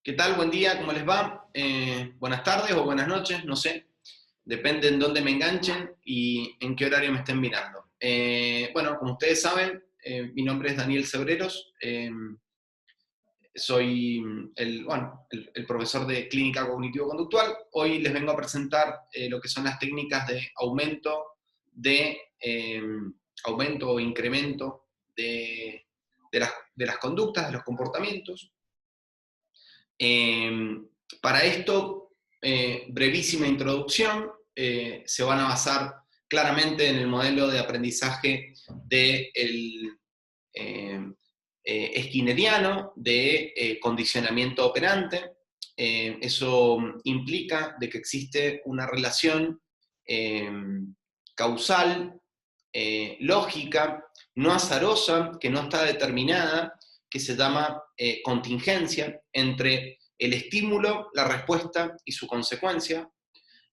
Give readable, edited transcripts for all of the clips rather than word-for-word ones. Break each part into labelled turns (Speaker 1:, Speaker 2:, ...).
Speaker 1: ¿Qué tal? Buen día, ¿cómo les va? Buenas tardes o buenas noches, no sé. Depende en dónde me enganchen y en qué horario me estén mirando. Bueno, como ustedes saben, mi nombre es Daniel Cebreros. Soy el profesor de clínica cognitivo-conductual. Hoy les vengo a presentar lo que son las técnicas de eh, aumento o incremento de las conductas, de los comportamientos. Para esto, brevísima introducción, se van a basar claramente en el modelo de aprendizaje del skinneriano, de condicionamiento operante. Eso implica de que existe una relación eh, causal, lógica, no azarosa, que no está determinada, que se llama contingencia entre el estímulo, la respuesta y su consecuencia.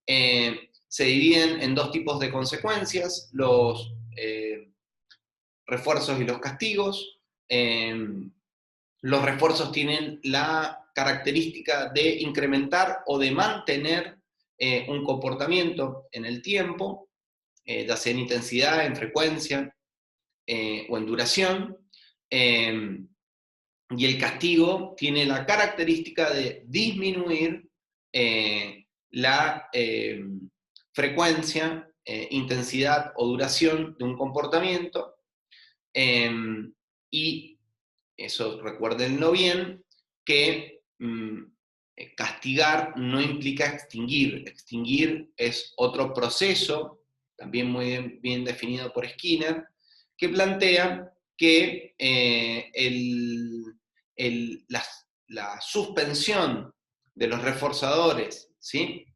Speaker 1: Se dividen en dos tipos de consecuencias, los refuerzos y los castigos. Los refuerzos tienen la característica de incrementar o de mantener un comportamiento en el tiempo, ya sea en intensidad, en frecuencia o en duración. Y el castigo tiene la característica de disminuir la frecuencia, intensidad o duración de un comportamiento. Y eso recuérdenlo bien, que castigar no implica extinguir. Extinguir es otro proceso, también muy bien definido por Skinner, que plantea que la suspensión de los reforzadores, ¿sí?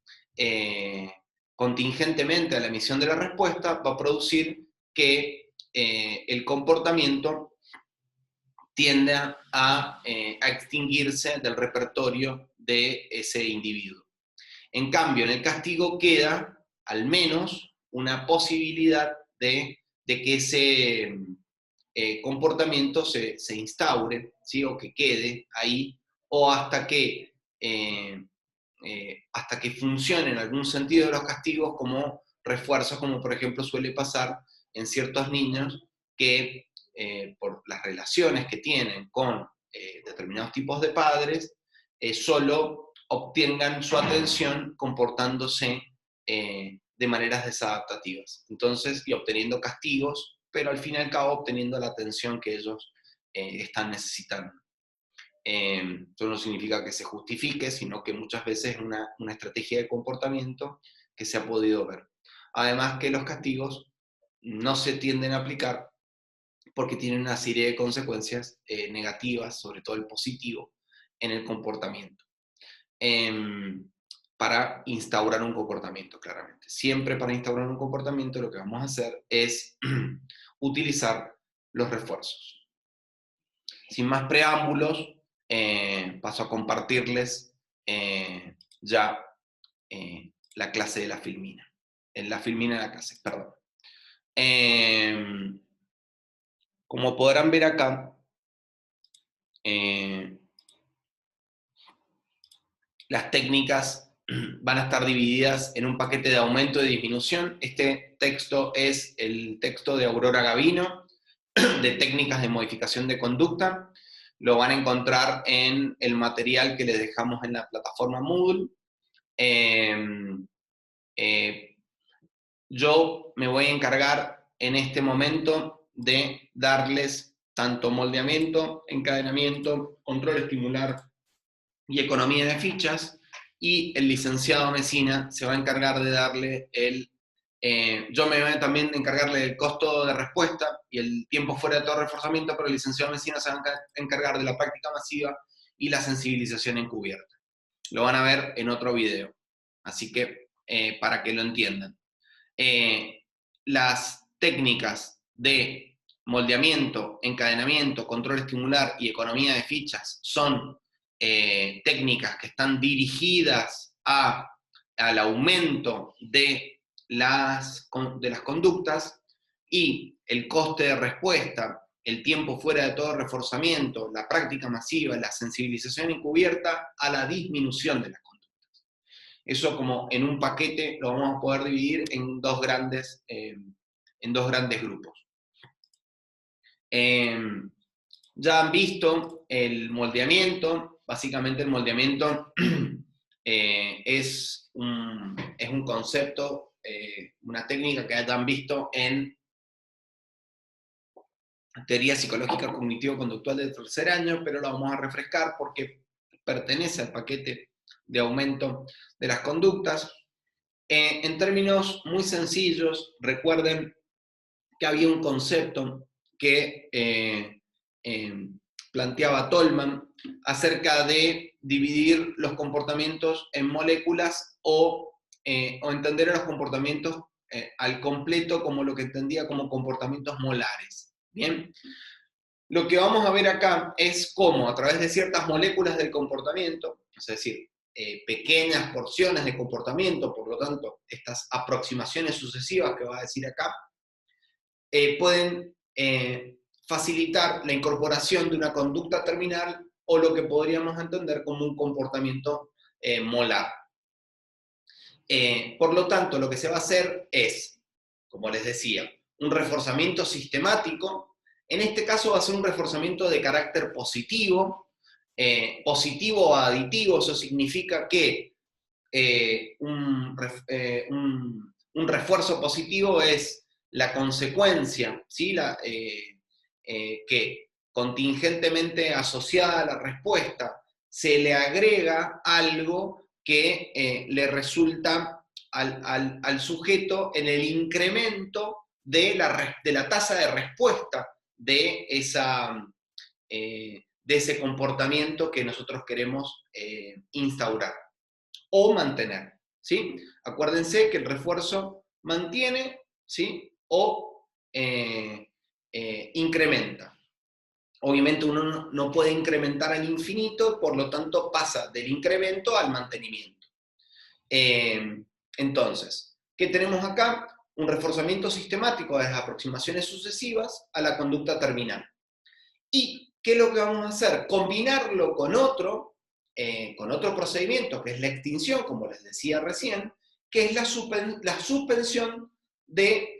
Speaker 1: Contingentemente a la emisión de la respuesta, va a producir que el comportamiento tiende a extinguirse del repertorio de ese individuo. En cambio, en el castigo queda al menos una posibilidad de que ese comportamiento se instaure, ¿sí? O que quede ahí, o hasta que funcione en algún sentido de los castigos como refuerzos, como por ejemplo suele pasar en ciertos niños que por las relaciones que tienen con determinados tipos de padres, solo obtengan su atención comportándose de maneras desadaptativas. Entonces, y obteniendo castigos, pero al fin y al cabo obteniendo la atención que ellos están necesitando. Eso no significa que se justifique, sino que muchas veces es una estrategia de comportamiento que se ha podido ver. Además que los castigos no se tienden a aplicar porque tienen una serie de consecuencias negativas, sobre todo el positivo, en el comportamiento. Para instaurar un comportamiento, claramente. Siempre para instaurar un comportamiento lo que vamos a hacer es utilizar los refuerzos. Sin más preámbulos, paso a compartirles ya la clase de la filmina. La filmina de la clase, perdón. Como podrán ver acá, las técnicas van a estar divididas en un paquete de aumento y disminución. Este texto es el texto de Aurora Gavino, de técnicas de modificación de conducta. Lo van a encontrar en el material que les dejamos en la plataforma Moodle. Yo me voy a encargar en este momento de darles tanto moldeamiento, encadenamiento, control estimular y economía de fichas, y el licenciado Mesina se va a encargar de darle yo me voy a también encargarle del costo de respuesta y el tiempo fuera de todo reforzamiento, pero el licenciado Mesina se va a encargar de la práctica masiva y la sensibilización encubierta. Lo van a ver en otro video, así que para que lo entiendan. Las técnicas de moldeamiento, encadenamiento, control estimular y economía de fichas son técnicas que están dirigidas al aumento de las conductas, y el coste de respuesta el tiempo fuera de todo reforzamiento, la práctica masiva, la sensibilización encubierta, a la disminución de las conductas. Eso como en un paquete lo vamos a poder dividir en dos grandes grupos. Ya han visto el moldeamiento. Básicamente el moldeamiento es un concepto, una técnica que hayan visto en teoría psicológica cognitivo-conductual del tercer año, pero lo vamos a refrescar porque pertenece al paquete de aumento de las conductas. En términos muy sencillos, recuerden que había un concepto que planteaba Tolman acerca de dividir los comportamientos en moléculas o entender los comportamientos al completo como lo que entendía como comportamientos molares. Bien, lo que vamos a ver acá es cómo a través de ciertas moléculas del comportamiento, es decir, pequeñas porciones de comportamiento, por lo tanto, estas aproximaciones sucesivas que va a decir acá, pueden facilitar la incorporación de una conducta terminal o lo que podríamos entender como un comportamiento molar. Por lo tanto, lo que se va a hacer es, como les decía, un reforzamiento sistemático. En este caso va a ser un reforzamiento de carácter positivo, positivo o aditivo. Eso significa que un refuerzo positivo es la consecuencia, ¿sí? Que contingentemente asociada a la respuesta se le agrega algo que le resulta al sujeto en el incremento de la tasa de respuesta de ese comportamiento que nosotros queremos instaurar o mantener, ¿sí? Acuérdense que el refuerzo mantiene, ¿sí? O incrementa. Obviamente uno no puede incrementar al infinito, por lo tanto pasa del incremento al mantenimiento. Entonces, ¿qué tenemos acá? Un reforzamiento sistemático de las aproximaciones sucesivas a la conducta terminal. ¿Y qué es lo que vamos a hacer? Combinarlo con otro procedimiento, que es la extinción, como les decía recién, que es la suspensión de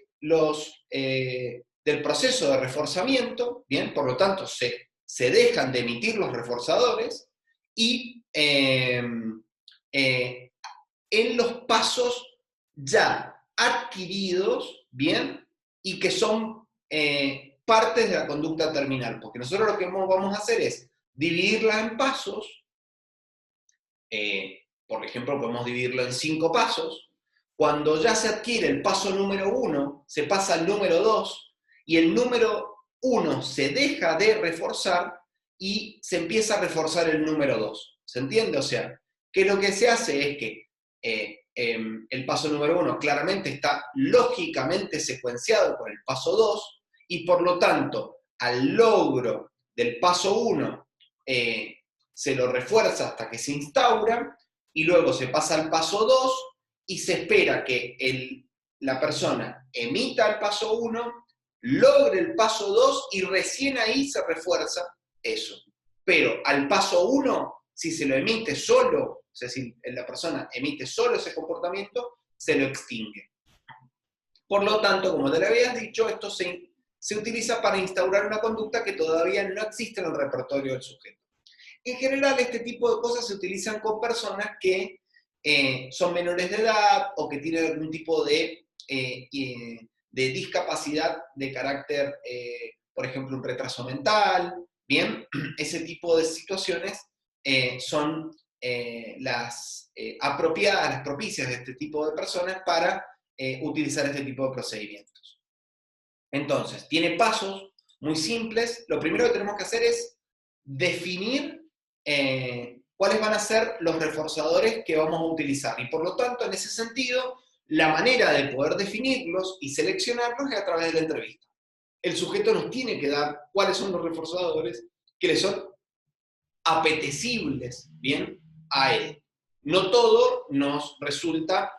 Speaker 1: del proceso de reforzamiento, ¿bien? Por lo tanto, se dejan de emitir los reforzadores y en los pasos ya adquiridos, ¿bien? Y que son partes de la conducta terminal, porque nosotros lo que vamos a hacer es dividirla en pasos. Por ejemplo, podemos dividirlo en 5 pasos. Cuando ya se adquiere el paso número 1, se pasa al número 2, y el número 1 se deja de reforzar y se empieza a reforzar el número 2. ¿Se entiende? O sea, que lo que se hace es que el paso número 1 claramente está lógicamente secuenciado con el paso 2, y por lo tanto, al logro del paso 1 se lo refuerza hasta que se instaura, y luego se pasa al paso 2 y se espera que la persona emita el paso 1, logre el paso 2 y recién ahí se refuerza eso. Pero al paso 1, si se lo emite solo, es decir, la persona emite solo ese comportamiento, se lo extingue. Por lo tanto, como te lo habías dicho, esto se utiliza para instaurar una conducta que todavía no existe en el repertorio del sujeto. En general, este tipo de cosas se utilizan con personas que son menores de edad o que tienen algún tipo de discapacidad de carácter, por ejemplo, un retraso mental. Bien, ese tipo de situaciones son las apropiadas, las propicias de este tipo de personas para utilizar este tipo de procedimientos. Entonces, tiene pasos muy simples. Lo primero que tenemos que hacer es definir cuáles van a ser los reforzadores que vamos a utilizar. Y por lo tanto, en ese sentido, la manera de poder definirlos y seleccionarlos es a través de la entrevista. El sujeto nos tiene que dar cuáles son los reforzadores que le son apetecibles, ¿bien?, a él. No todo nos resulta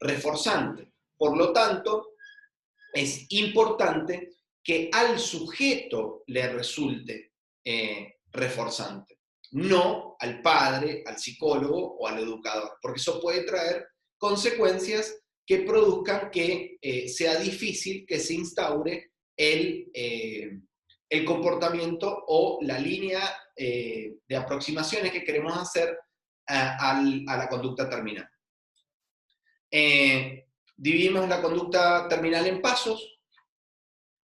Speaker 1: reforzante. Por lo tanto, es importante que al sujeto le resulte reforzante, no al padre, al psicólogo o al educador, porque eso puede traer consecuencias que produzcan que sea difícil que se instaure el comportamiento o la línea de aproximaciones que queremos hacer a la conducta terminal. Dividimos la conducta terminal en pasos.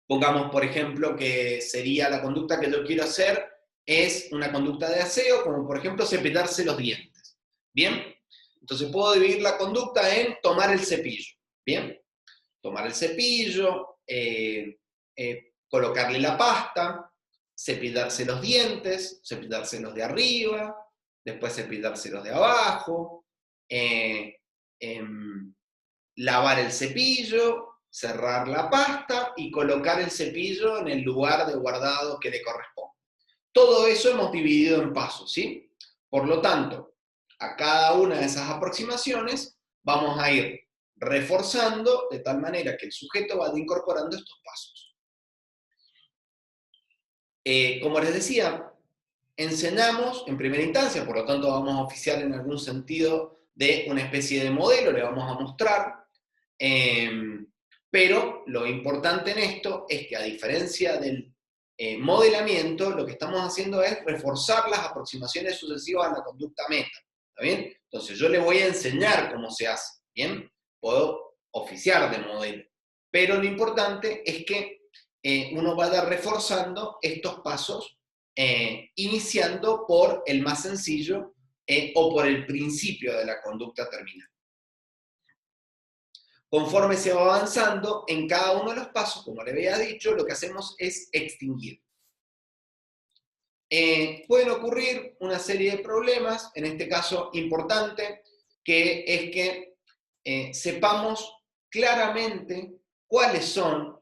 Speaker 1: Pongamos, por ejemplo, que sería la conducta que yo quiero hacer es una conducta de aseo, como por ejemplo cepillarse los dientes. ¿Bien? Entonces puedo dividir la conducta en tomar el cepillo. ¿Bien? Tomar el cepillo, colocarle la pasta, cepillarse los dientes, cepillarse los de arriba, después cepillarse los de abajo, lavar el cepillo, cerrar la pasta y colocar el cepillo en el lugar de guardado que le corresponde. Todo eso hemos dividido en pasos, ¿sí? Por lo tanto, a cada una de esas aproximaciones vamos a ir reforzando de tal manera que el sujeto vaya incorporando estos pasos. Como les decía, enseñamos en primera instancia, por lo tanto vamos a oficiar en algún sentido de una especie de modelo, le vamos a mostrar, pero lo importante en esto es que a diferencia del modelamiento, lo que estamos haciendo es reforzar las aproximaciones sucesivas a la conducta meta, ¿está bien? Entonces yo le voy a enseñar cómo se hace, ¿bien? Puedo oficiar de modelo, pero lo importante es que uno vaya reforzando estos pasos, iniciando por el más sencillo o por el principio de la conducta terminal. Conforme se va avanzando en cada uno de los pasos, como le había dicho, lo que hacemos es extinguir. Pueden ocurrir una serie de problemas, en este caso importante, que es que sepamos claramente cuáles son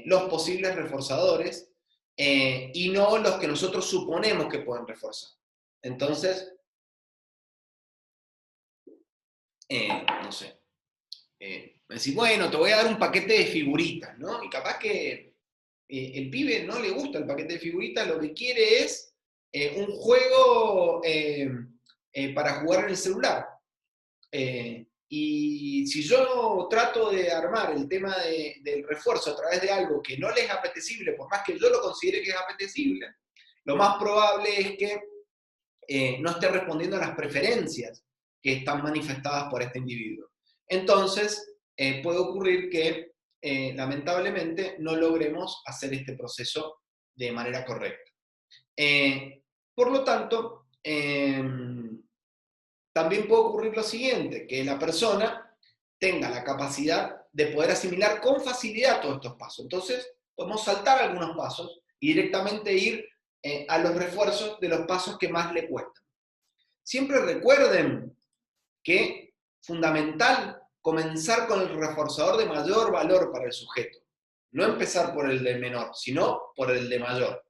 Speaker 1: los posibles reforzadores y no los que nosotros suponemos que pueden reforzar. Entonces, no sé, decir, bueno, te voy a dar un paquete de figuritas, ¿no? Y capaz que el pibe no le gusta el paquete de figuritas, lo que quiere es un juego para jugar en el celular. Y si yo trato de armar el tema del refuerzo a través de algo que no les es apetecible, por más que yo lo considere que es apetecible, lo más probable es que no esté respondiendo a las preferencias que están manifestadas por este individuo. Entonces, puede ocurrir que, lamentablemente, no logremos hacer este proceso de manera correcta. Por lo tanto, también puede ocurrir lo siguiente, que la persona tenga la capacidad de poder asimilar con facilidad todos estos pasos. Entonces, podemos saltar algunos pasos y directamente ir a los refuerzos de los pasos que más le cuestan. Siempre recuerden que es fundamental comenzar con el reforzador de mayor valor para el sujeto. No empezar por el de menor, sino por el de mayor.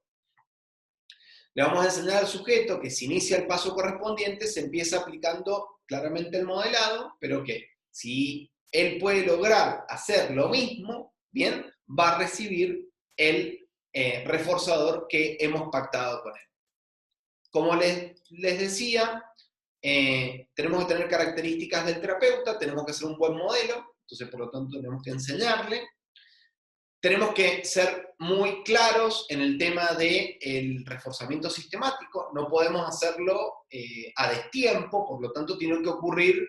Speaker 1: Le vamos a enseñar al sujeto que si inicia el paso correspondiente, se empieza aplicando claramente el modelado, pero que si él puede lograr hacer lo mismo, bien, va a recibir el reforzador que hemos pactado con él. Como les decía, tenemos que tener características del terapeuta, tenemos que hacer un buen modelo, entonces por lo tanto tenemos que enseñarle. Tenemos que ser muy claros en el tema del reforzamiento sistemático, no podemos hacerlo a destiempo, por lo tanto tiene que ocurrir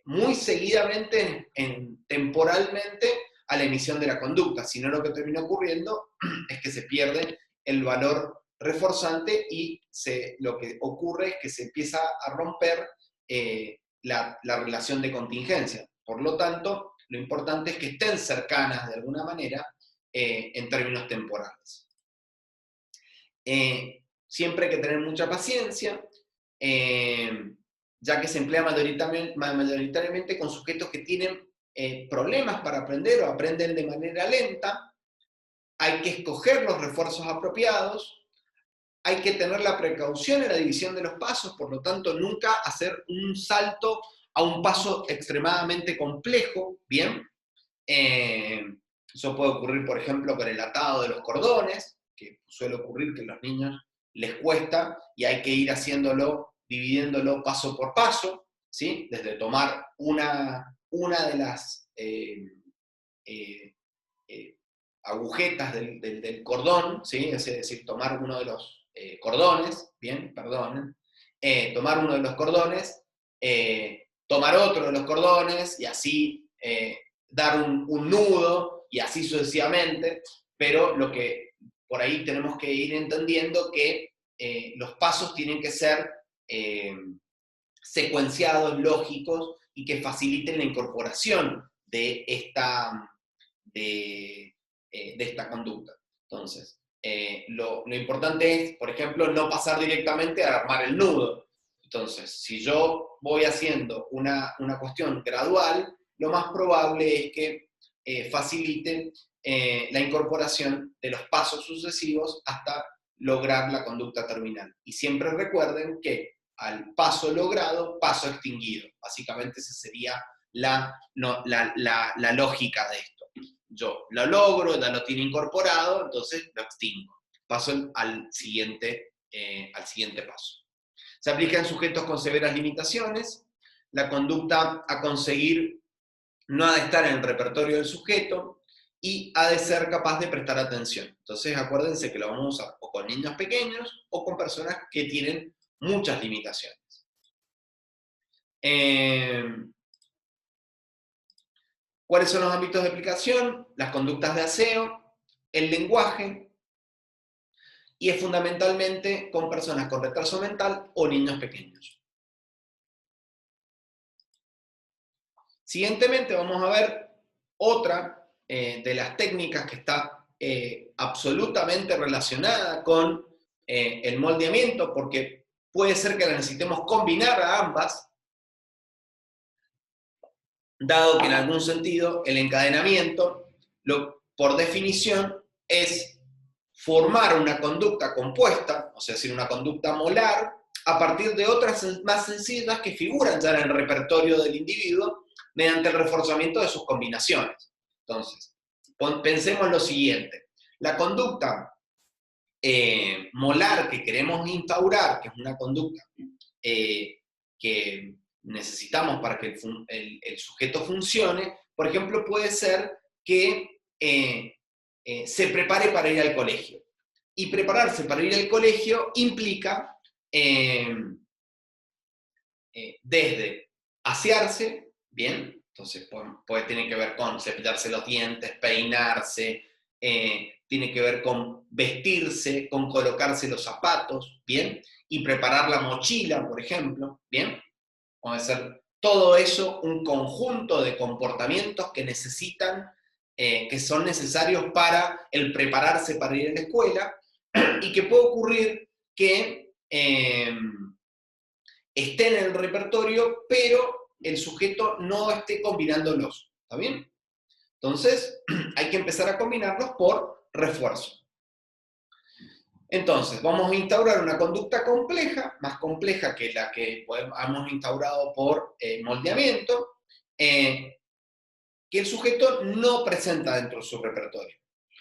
Speaker 1: muy seguidamente, temporalmente, a la emisión de la conducta, si no lo que termina ocurriendo es que se pierde el valor reforzante y lo que ocurre es que se empieza a romper la relación de contingencia. Por lo tanto, lo importante es que estén cercanas de alguna manera en términos temporales. Siempre hay que tener mucha paciencia, ya que se emplea mayoritariamente con sujetos que tienen problemas para aprender o aprenden de manera lenta. Hay que escoger los refuerzos apropiados, hay que tener la precaución en la división de los pasos, por lo tanto nunca hacer un salto a un paso extremadamente complejo, ¿bien? Eso puede ocurrir, por ejemplo, con el atado de los cordones, que suele ocurrir que a los niños les cuesta y hay que ir haciéndolo, dividiéndolo paso por paso, ¿sí? Desde tomar una de las agujetas del cordón, ¿sí? Es decir, tomar uno de los cordones, bien, perdonen, tomar uno de los cordones, tomar otro de los cordones y así dar un nudo y así sucesivamente, pero lo que por ahí tenemos que ir entendiendo que los pasos tienen que ser secuenciados, lógicos y que faciliten la incorporación de esta conducta. Entonces, lo importante es, por ejemplo, no pasar directamente a armar el nudo. Entonces, si yo voy haciendo una cuestión gradual, lo más probable es que facilite la incorporación de los pasos sucesivos hasta lograr la conducta terminal. Y siempre recuerden que al paso logrado, paso extinguido. Básicamente esa sería la lógica de esto. Yo lo logro, ya lo tiene incorporado, entonces lo extingo. Paso al siguiente paso. Se aplica en sujetos con severas limitaciones. La conducta a conseguir no ha de estar en el repertorio del sujeto y ha de ser capaz de prestar atención. Entonces acuérdense que lo vamos a usar o con niños pequeños o con personas que tienen muchas limitaciones. ¿Cuáles son los ámbitos de aplicación? Las conductas de aseo, el lenguaje, y es fundamentalmente con personas con retraso mental o niños pequeños. Siguientemente vamos a ver otra de las técnicas que está absolutamente relacionada con el moldeamiento, porque puede ser que la necesitemos combinar a ambas, dado que en algún sentido el encadenamiento, por definición, es formar una conducta compuesta, o sea, decir, una conducta molar, a partir de otras más sencillas que figuran ya en el repertorio del individuo mediante el reforzamiento de sus combinaciones. Entonces, pensemos lo siguiente. La conducta molar que queremos instaurar, que es una conducta que necesitamos para que el sujeto funcione, por ejemplo, puede ser que se prepare para ir al colegio. Y prepararse para ir al colegio implica desde asearse, ¿bien? Entonces puede tener que ver con cepillarse los dientes, peinarse, tiene que ver con vestirse, con colocarse los zapatos, ¿bien? Y preparar la mochila, por ejemplo, ¿bien? Puede ser todo eso un conjunto de comportamientos que necesitan, que son necesarios para el prepararse para ir a la escuela, y que puede ocurrir que estén en el repertorio, pero el sujeto no esté combinándolos, ¿está bien? Entonces, hay que empezar a combinarlos por refuerzo. Entonces, vamos a instaurar una conducta compleja, más compleja que la que hemos instaurado por moldeamiento, que el sujeto no presenta dentro de su repertorio.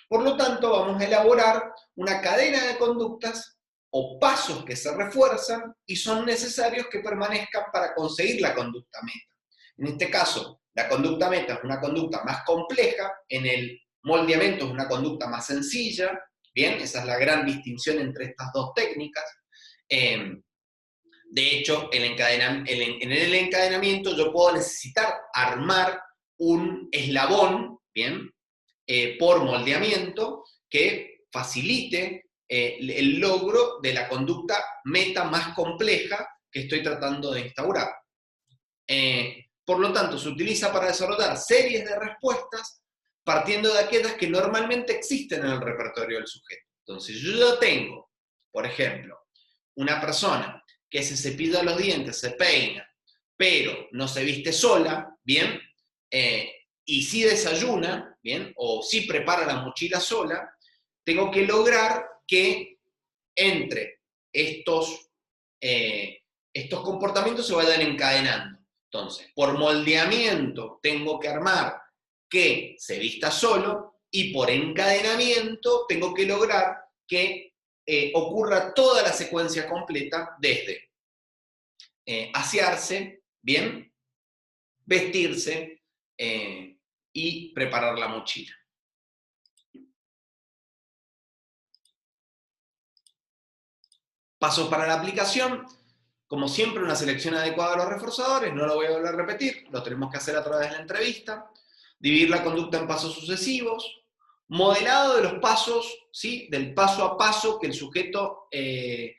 Speaker 1: Por lo tanto, vamos a elaborar una cadena de conductas o pasos que se refuerzan y son necesarios que permanezcan para conseguir la conducta meta. En este caso, la conducta meta es una conducta más compleja, en el moldeamiento es una conducta más sencilla, ¿bien? Esa es la gran distinción entre estas dos técnicas. De hecho, en el encadenamiento yo puedo necesitar armar un eslabón, ¿bien? Por moldeamiento que facilite el logro de la conducta meta más compleja que estoy tratando de instaurar. Por lo tanto, se utiliza para desarrollar series de respuestas partiendo de aquellas que normalmente existen en el repertorio del sujeto. Entonces, yo ya tengo, por ejemplo, una persona que se cepilla los dientes, se peina, pero no se viste sola, ¿bien? Y sí desayuna, ¿bien? O sí prepara la mochila sola, tengo que lograr que entre estos comportamientos se vayan encadenando. Entonces, por moldeamiento tengo que armar que se vista solo y por encadenamiento tengo que lograr que ocurra toda la secuencia completa desde asearse, bien, vestirse y preparar la mochila. Pasos para la aplicación. Como siempre, una selección adecuada de los reforzadores, no lo voy a volver a repetir, lo tenemos que hacer a través de la entrevista. Dividir la conducta en pasos sucesivos. Modelado de los pasos, ¿sí? Del paso a paso que el sujeto, del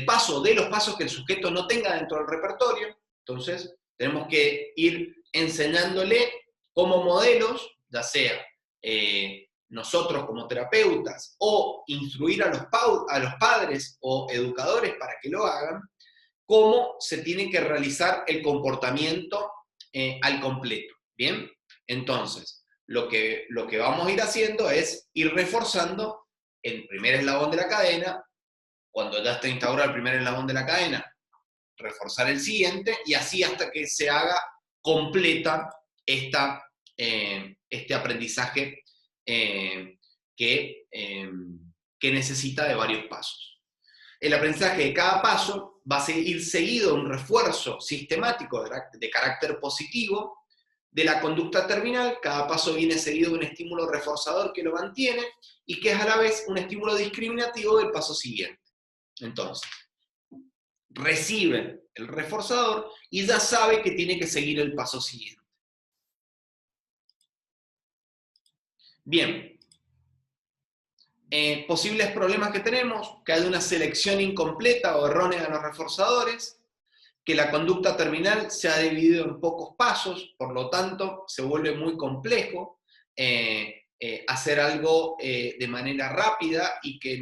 Speaker 1: paso de los pasos que el sujeto no tenga dentro del repertorio. Entonces, tenemos que ir enseñándole como modelos, ya sea nosotros como terapeutas, o instruir a los padres o educadores para que lo hagan, cómo se tiene que realizar el comportamiento al completo, ¿bien? Entonces, lo que vamos a ir haciendo es ir reforzando el primer eslabón de la cadena. Cuando ya está instaurado el primer eslabón de la cadena, reforzar el siguiente, y así hasta que se haga completa este aprendizaje que necesita de varios pasos. El aprendizaje de cada paso va a ir seguido de un refuerzo sistemático de carácter positivo de la conducta terminal. Cada paso viene seguido de un estímulo reforzador que lo mantiene y que es a la vez un estímulo discriminativo del paso siguiente. Entonces, recibe el reforzador y ya sabe que tiene que seguir el paso siguiente. Bien, posibles problemas que tenemos, que hay una selección incompleta o errónea de los reforzadores, que la conducta terminal se ha dividido en pocos pasos, por lo tanto se vuelve muy complejo hacer algo de manera rápida y que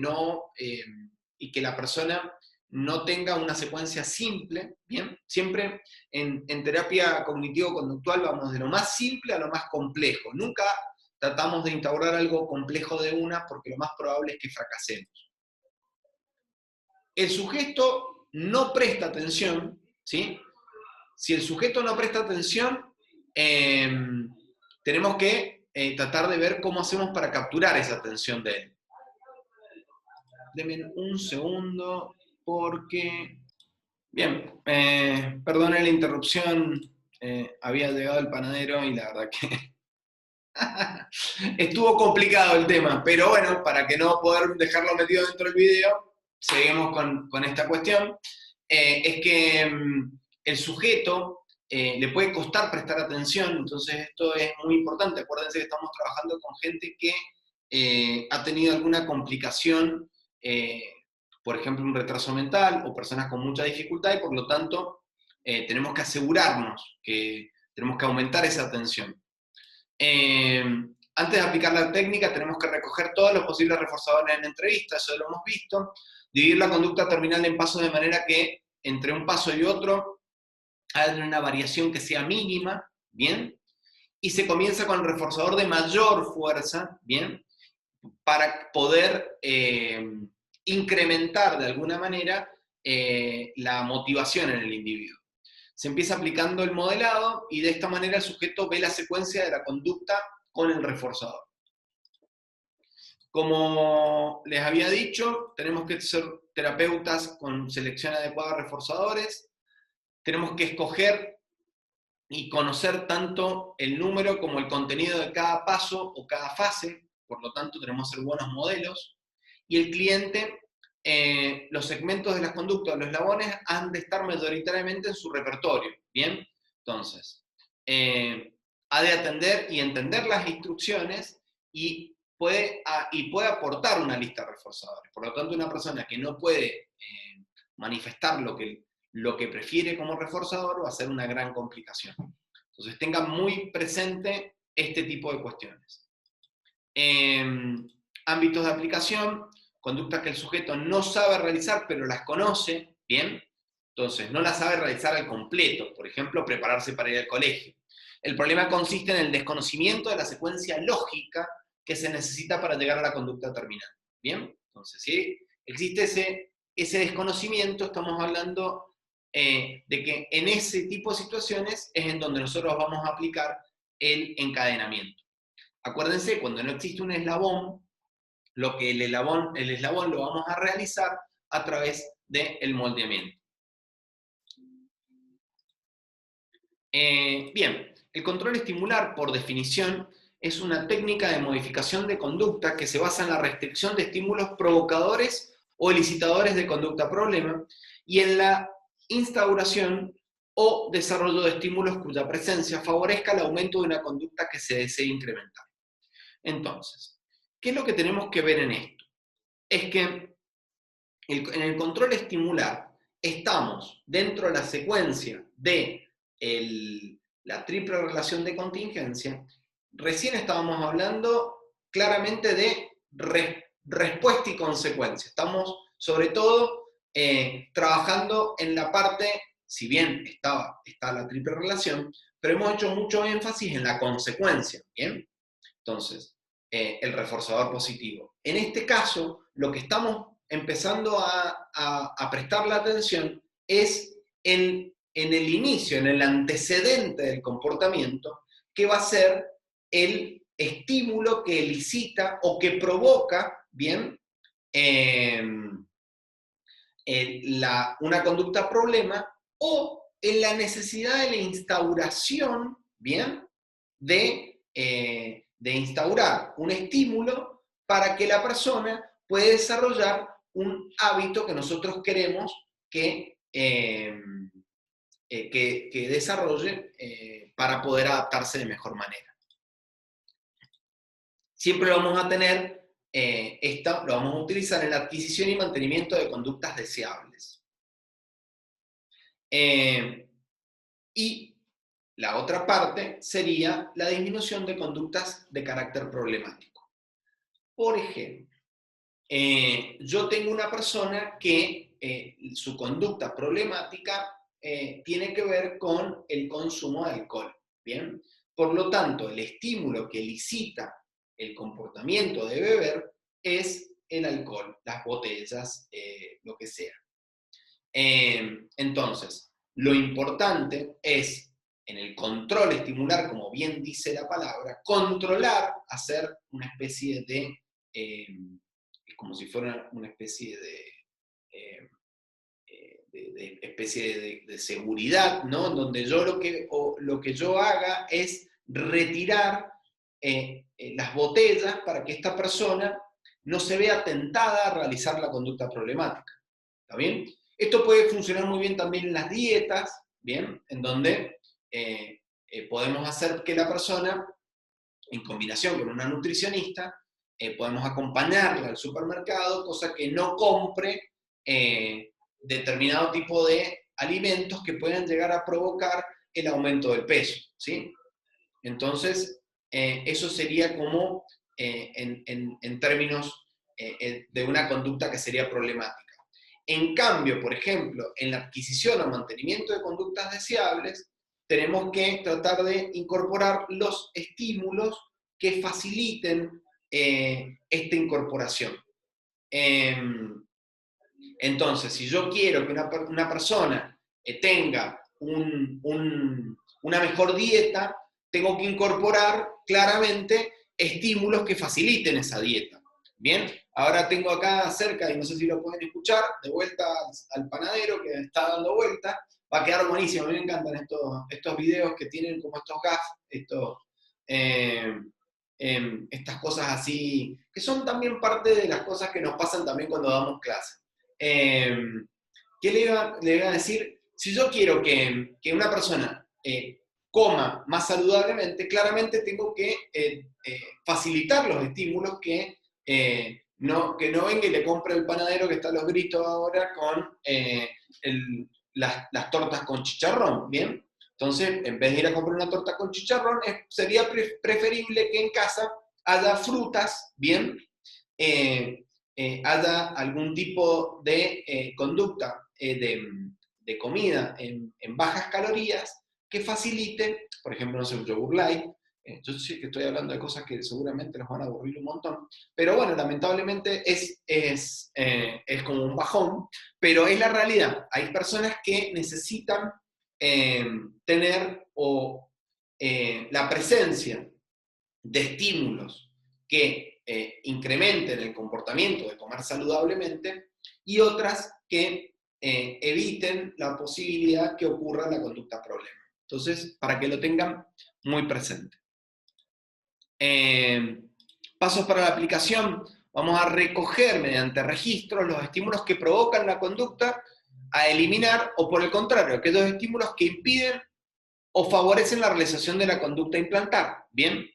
Speaker 1: la persona no tenga una secuencia simple, ¿bien? Siempre en terapia cognitivo-conductual vamos de lo más simple a lo más complejo. Nunca tratamos de instaurar algo complejo de una, porque lo más probable es que fracasemos. El sujeto no presta atención, ¿sí? Si el sujeto no presta atención, tenemos que tratar de ver cómo hacemos para capturar esa atención de él. Denme un segundo, porque... Bien, perdone la interrupción, había llegado el panadero y la verdad que estuvo complicado el tema, pero bueno, para que no poder dejarlo metido dentro del video, seguimos con esta cuestión. Es que el sujeto le puede costar prestar atención, entonces esto es muy importante. Acuérdense que estamos trabajando con gente que ha tenido alguna complicación, por ejemplo, un retraso mental o personas con mucha dificultad, y por lo tanto tenemos que asegurarnos que tenemos que aumentar esa atención. Antes de aplicar la técnica tenemos que recoger todos los posibles reforzadores en la entrevista, eso lo hemos visto. Dividir la conducta terminal en pasos de manera que entre un paso y otro haya una variación que sea mínima, ¿bien? Y se comienza con el reforzador de mayor fuerza, ¿bien? Para poder incrementar de alguna manera la motivación en el individuo. Se empieza aplicando el modelado y de esta manera el sujeto ve la secuencia de la conducta con el reforzador. Como les había dicho, tenemos que ser terapeutas con selección adecuada de reforzadores. Tenemos que escoger y conocer tanto el número como el contenido de cada paso o cada fase, por lo tanto tenemos que ser buenos modelos. Y el cliente, los segmentos de las conductas, los eslabones, han de estar mayoritariamente en su repertorio, ¿bien? Entonces, ha de atender y entender las instrucciones y puede aportar una lista de reforzadores. Por lo tanto, una persona que no puede manifestar lo que prefiere como reforzador va a ser una gran complicación. Entonces, tengan muy presente este tipo de cuestiones. Ámbitos de aplicación, conductas que el sujeto no sabe realizar, pero las conoce, ¿bien? Entonces, no las sabe realizar al completo, por ejemplo, prepararse para ir al colegio. El problema consiste en el desconocimiento de la secuencia lógica que se necesita para llegar a la conducta terminal, ¿bien? Entonces, si existe ese desconocimiento, estamos hablando de que en ese tipo de situaciones es en donde nosotros vamos a aplicar el encadenamiento. Acuérdense, cuando no existe un eslabón, el eslabón lo vamos a realizar a través del moldeamiento. Bien, el control estimular, por definición, es una técnica de modificación de conducta que se basa en la restricción de estímulos provocadores o elicitadores de conducta problema y en la instauración o desarrollo de estímulos cuya presencia favorezca el aumento de una conducta que se desee incrementar. Entonces, ¿qué es lo que tenemos que ver en esto? Es que en el control estimular estamos dentro de la secuencia de la triple relación de contingencia. Recién estábamos hablando claramente de respuesta y consecuencia. Estamos sobre todo trabajando en la parte, si bien está la triple relación, pero hemos hecho mucho énfasis en la consecuencia, ¿bien? Entonces, el reforzador positivo. En este caso, lo que estamos empezando a prestarle atención es en el inicio, en el antecedente del comportamiento, que va a ser el estímulo que elicita o que provoca, ¿bien? Una conducta problema, o en la necesidad de la instauración, ¿bien? De instaurar un estímulo para que la persona pueda desarrollar un hábito que nosotros queremos que desarrolle para poder adaptarse de mejor manera. Siempre lo vamos a tener, lo vamos a utilizar en la adquisición y mantenimiento de conductas deseables. Y la otra parte sería la disminución de conductas de carácter problemático. Por ejemplo, yo tengo una persona que su conducta problemática tiene que ver con el consumo de alcohol, ¿bien? Por lo tanto, el estímulo que elicita el comportamiento de beber es el alcohol, las botellas, lo que sea. Entonces, lo importante es, en el control estimular, como bien dice la palabra, controlar, hacer una especie de, como si fuera una especie de seguridad, ¿no? Donde yo lo que yo haga es retirar las botellas para que esta persona no se vea tentada a realizar la conducta problemática. ¿Está bien? Esto puede funcionar muy bien también en las dietas, ¿bien? En donde podemos hacer que la persona, en combinación con una nutricionista, podemos acompañarla al supermercado, cosa que no compre determinado tipo de alimentos que puedan llegar a provocar el aumento del peso, ¿sí? Entonces, eso sería como en términos de una conducta que sería problemática. En cambio, por ejemplo, en la adquisición o mantenimiento de conductas deseables, tenemos que tratar de incorporar los estímulos que faciliten esta incorporación. Entonces, si yo quiero que una persona tenga una mejor dieta, tengo que incorporar claramente estímulos que faciliten esa dieta. Bien, ahora tengo acá cerca, y no sé si lo pueden escuchar, de vuelta al panadero que está dando vuelta. Va a quedar buenísimo, a mí me encantan estos videos que tienen como estos gags, estas cosas así, que son también parte de las cosas que nos pasan también cuando damos clase. ¿Qué le iba a decir? Si yo quiero que una persona coma más saludablemente, claramente tengo que facilitar los estímulos que no venga y le compre el panadero que está a los gritos ahora con las tortas con chicharrón, ¿bien? Entonces, en vez de ir a comprar una torta con chicharrón, sería preferible que en casa haya frutas, ¿bien? Haya algún tipo de conducta de comida en bajas calorías que facilite, por ejemplo, no sé, un yogur light. Yo sé que estoy hablando de cosas que seguramente los van a aburrir un montón, pero bueno, lamentablemente es como un bajón, pero es la realidad. Hay personas que necesitan tener la presencia de estímulos que incrementen el comportamiento de comer saludablemente y otras que eviten la posibilidad que ocurra la conducta problema. Entonces, para que lo tengan muy presente. Pasos para la aplicación. Vamos a recoger mediante registros los estímulos que provocan la conducta a eliminar, o por el contrario, aquellos estímulos que impiden o favorecen la realización de la conducta a implantar. Bien,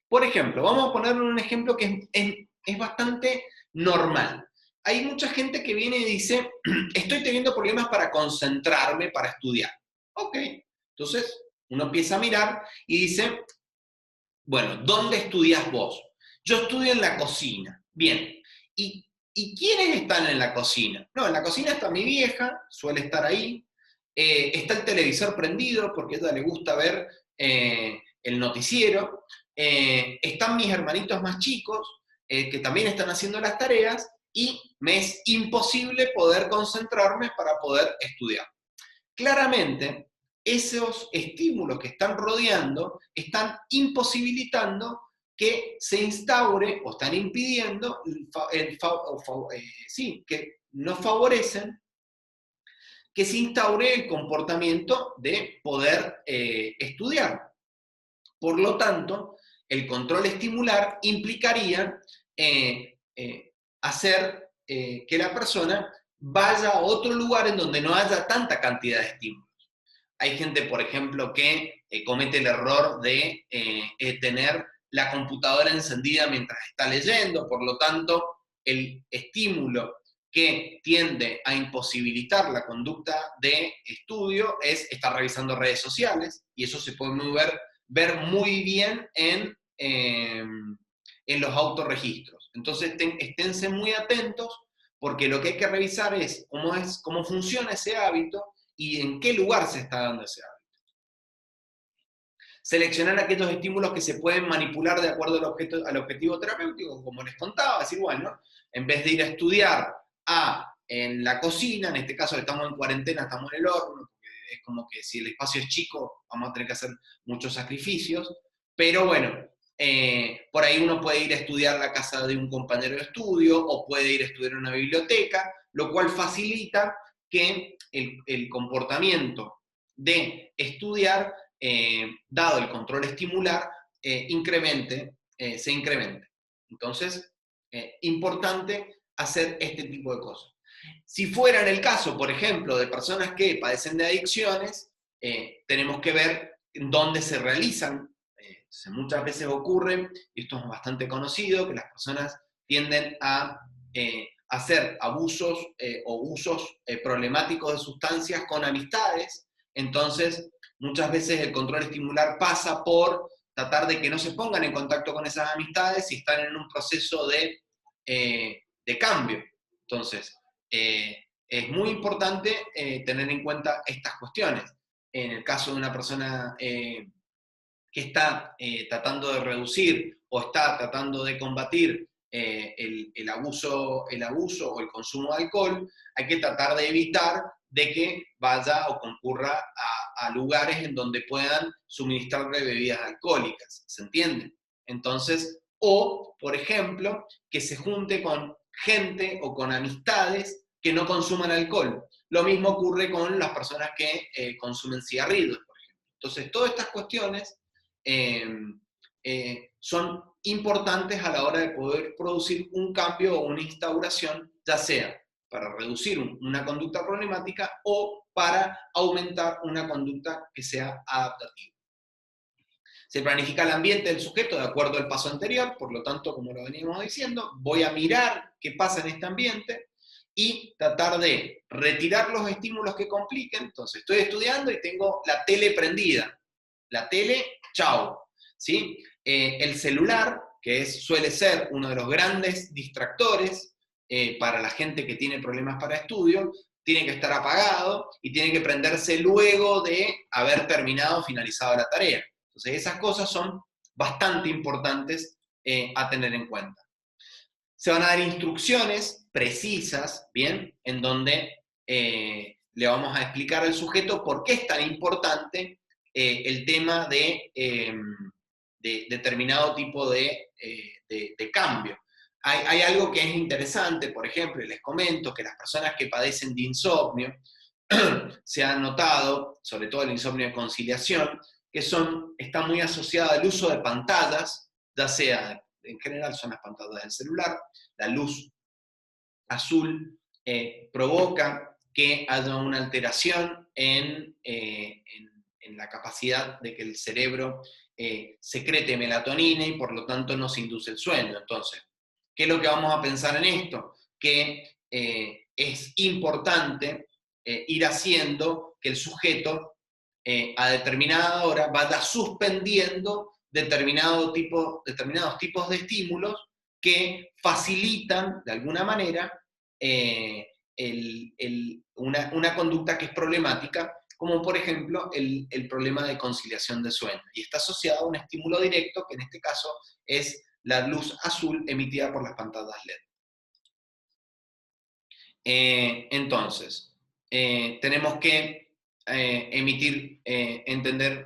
Speaker 1: por ejemplo, vamos a poner un ejemplo que es bastante normal. Hay mucha gente que viene y dice, estoy teniendo problemas para concentrarme, para estudiar. Ok, entonces uno empieza a mirar y dice, bueno, ¿dónde estudias vos? Yo estudio en la cocina. Bien, ¿y quiénes están en la cocina? No, en la cocina está mi vieja, suele estar ahí. Está el televisor prendido porque a ella le gusta ver el noticiero. Están mis hermanitos más chicos que también están haciendo las tareas y me es imposible poder concentrarme para poder estudiar. Claramente, esos estímulos que están rodeando están imposibilitando que se instaure o están impidiendo, que no favorecen que se instaure el comportamiento de poder estudiar. Por lo tanto, el control estimular implicaría hacer que la persona vaya a otro lugar en donde no haya tanta cantidad de estímulos. Hay gente, por ejemplo, que comete el error de tener la computadora encendida mientras está leyendo, por lo tanto, el estímulo que tiende a imposibilitar la conducta de estudio es estar revisando redes sociales, y eso se puede ver muy bien en los autorregistros. Entonces, esténse muy atentos, porque lo que hay que revisar es cómo funciona ese hábito y en qué lugar se está dando ese hábito. Seleccionar aquellos estímulos que se pueden manipular de acuerdo al objetivo terapéutico, como les contaba, decir, bueno, en vez de ir a estudiar en la cocina, en este caso estamos en cuarentena, estamos en el horno, porque es como que si el espacio es chico, vamos a tener que hacer muchos sacrificios, pero bueno, por ahí uno puede ir a estudiar a la casa de un compañero de estudio, o puede ir a estudiar en una biblioteca, lo cual facilita que el comportamiento de estudiar, dado el control estimular, se incremente. Entonces, importante hacer este tipo de cosas. Si fuera en el caso, por ejemplo, de personas que padecen de adicciones, tenemos que ver dónde se realizan. Muchas veces ocurre, y esto es bastante conocido, que las personas tienden a hacer abusos o usos problemáticos de sustancias con amistades. Entonces, muchas veces el control estimular pasa por tratar de que no se pongan en contacto con esas amistades y están en un proceso de cambio. Entonces, es muy importante tener en cuenta estas cuestiones. En el caso de una persona que está tratando de reducir o está tratando de combatir el abuso o el consumo de alcohol, hay que tratar de evitar de que vaya o concurra a lugares en donde puedan suministrarle bebidas alcohólicas, ¿se entiende? Entonces, o, por ejemplo, que se junte con gente o con amistades que no consuman alcohol. Lo mismo ocurre con las personas que consumen cigarrillos, por ejemplo. Entonces, todas estas cuestiones son importantes a la hora de poder producir un cambio o una instauración, ya sea para reducir una conducta problemática o para aumentar una conducta que sea adaptativa. Se planifica el ambiente del sujeto de acuerdo al paso anterior, por lo tanto, como lo veníamos diciendo, voy a mirar qué pasa en este ambiente y tratar de retirar los estímulos que compliquen. Entonces, estoy estudiando y tengo la tele prendida. La tele, chao. ¿Sí? El celular, que suele ser uno de los grandes distractores para la gente que tiene problemas para estudio, tiene que estar apagado y tiene que prenderse luego de haber terminado o finalizado la tarea. Entonces, esas cosas son bastante importantes a tener en cuenta. Se van a dar instrucciones precisas, ¿bien? En donde le vamos a explicar al sujeto por qué es tan importante el tema de determinado tipo de cambio. Hay algo que es interesante, por ejemplo, y les comento que las personas que padecen de insomnio, se ha notado, sobre todo el insomnio de conciliación, que está muy asociada al uso de pantallas, ya sea, en general son las pantallas del celular, la luz azul provoca que haya una alteración en la capacidad de que el cerebro secrete melatonina y por lo tanto nos induce el sueño. Entonces, ¿qué es lo que vamos a pensar en esto? Que es importante ir haciendo que el sujeto a determinada hora vaya suspendiendo determinados tipos de estímulos que facilitan, de alguna manera, una conducta que es problemática, como por ejemplo el problema de conciliación de sueño. Y está asociado a un estímulo directo, que en este caso es la luz azul emitida por las pantallas LED. Entonces, tenemos que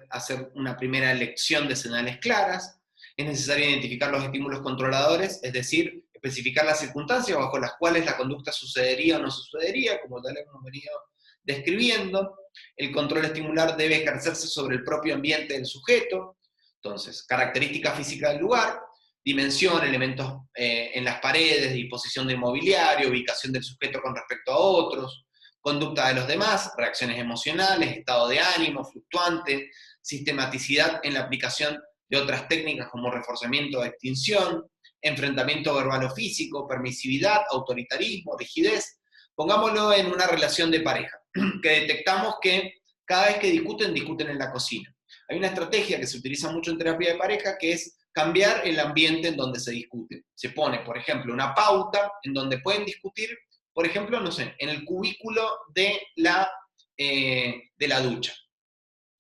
Speaker 1: hacer una primera elección de señales claras. Es necesario identificar los estímulos controladores, es decir, especificar las circunstancias bajo las cuales la conducta sucedería o no sucedería, como tal hemos venido describiendo. El control estimular debe ejercerse sobre el propio ambiente del sujeto. Entonces, características físicas del lugar, dimensión, elementos en las paredes, disposición de mobiliario, ubicación del sujeto con respecto a otros, conducta de los demás, reacciones emocionales, estado de ánimo fluctuante, sistematicidad en la aplicación de otras técnicas como reforzamiento o extinción, enfrentamiento verbal o físico, permisividad, autoritarismo, rigidez. Pongámoslo en una relación de pareja, que detectamos que cada vez que discuten en la cocina. Hay una estrategia que se utiliza mucho en terapia de pareja, que es cambiar el ambiente en donde se discute. Se pone, por ejemplo, una pauta en donde pueden discutir, por ejemplo, no sé, en el cubículo de la ducha.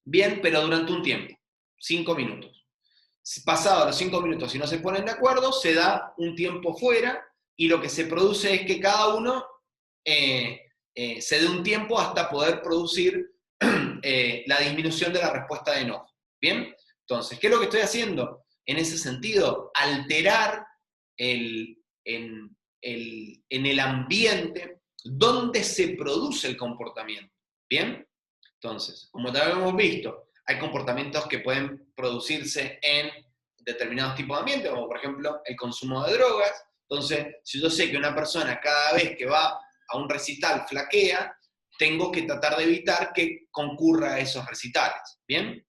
Speaker 1: Bien, pero durante un tiempo, 5 minutos. Pasados los 5 minutos, si no se ponen de acuerdo, se da un tiempo fuera y lo que se produce es que cada uno se dé un tiempo hasta poder producir la disminución de la respuesta de enojo. ¿Bien? Entonces, ¿qué es lo que estoy haciendo? En ese sentido, alterar en el ambiente donde se produce el comportamiento. ¿Bien? Entonces, como ya hemos visto, hay comportamientos que pueden producirse en determinados tipos de ambientes, como por ejemplo el consumo de drogas. Entonces, si yo sé que una persona cada vez que va a un recital flaquea, tengo que tratar de evitar que concurra a esos recitales. ¿Bien?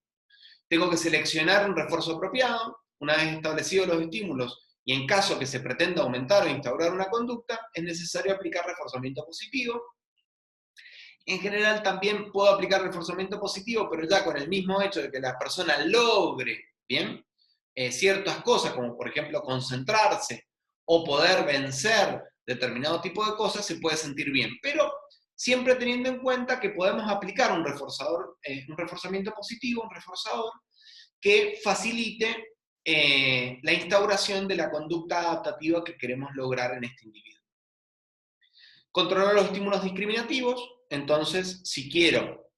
Speaker 1: Tengo que seleccionar un refuerzo apropiado, una vez establecidos los estímulos, y en caso que se pretenda aumentar o instaurar una conducta, es necesario aplicar reforzamiento positivo. En general también puedo aplicar reforzamiento positivo, pero ya con el mismo hecho de que la persona logre, ¿bien? Ciertas cosas, como por ejemplo concentrarse o poder vencer determinado tipo de cosas, se puede sentir bien. Pero siempre teniendo en cuenta que podemos aplicar un reforzamiento positivo, un reforzador, que facilite la instauración de la conducta adaptativa que queremos lograr en este individuo. Controlar los estímulos discriminativos. Entonces, si quiero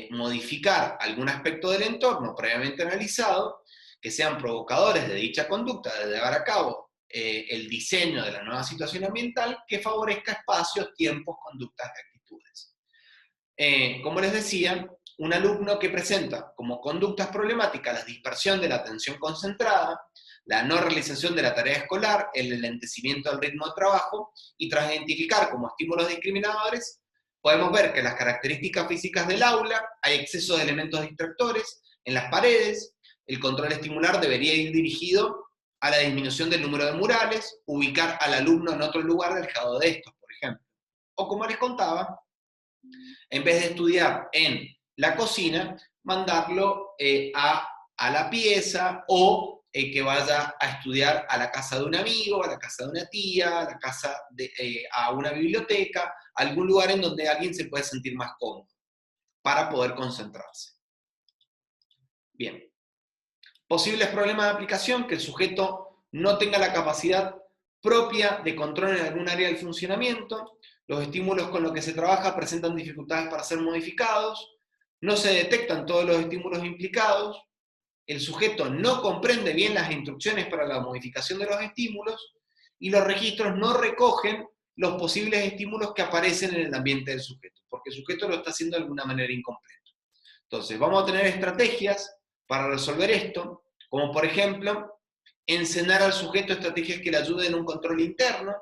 Speaker 1: modificar algún aspecto del entorno previamente analizado, que sean provocadores de dicha conducta, de llevar a cabo el diseño de la nueva situación ambiental que favorezca espacios, tiempos, conductas y actitudes. Como les decía, un alumno que presenta como conductas problemáticas la dispersión de la atención concentrada, la no realización de la tarea escolar, el enlentecimiento del ritmo de trabajo, y tras identificar como estímulos discriminadores, podemos ver que las características físicas del aula, hay exceso de elementos distractores en las paredes, el control estimular debería ir dirigido a la disminución del número de murales, ubicar al alumno en otro lugar alejado de estos, por ejemplo. O como les contaba, en vez de estudiar en la cocina, mandarlo a la pieza o que vaya a estudiar a la casa de un amigo, a la casa de una tía, a una biblioteca, a algún lugar en donde alguien se puede sentir más cómodo para poder concentrarse. Bien. Posibles problemas de aplicación, que el sujeto no tenga la capacidad propia de control en algún área del funcionamiento, los estímulos con los que se trabaja presentan dificultades para ser modificados, no se detectan todos los estímulos implicados, el sujeto no comprende bien las instrucciones para la modificación de los estímulos, y los registros no recogen los posibles estímulos que aparecen en el ambiente del sujeto, porque el sujeto lo está haciendo de alguna manera incompleta. Entonces, vamos a tener estrategias para resolver esto, como por ejemplo, enseñar al sujeto estrategias que le ayuden en un control interno.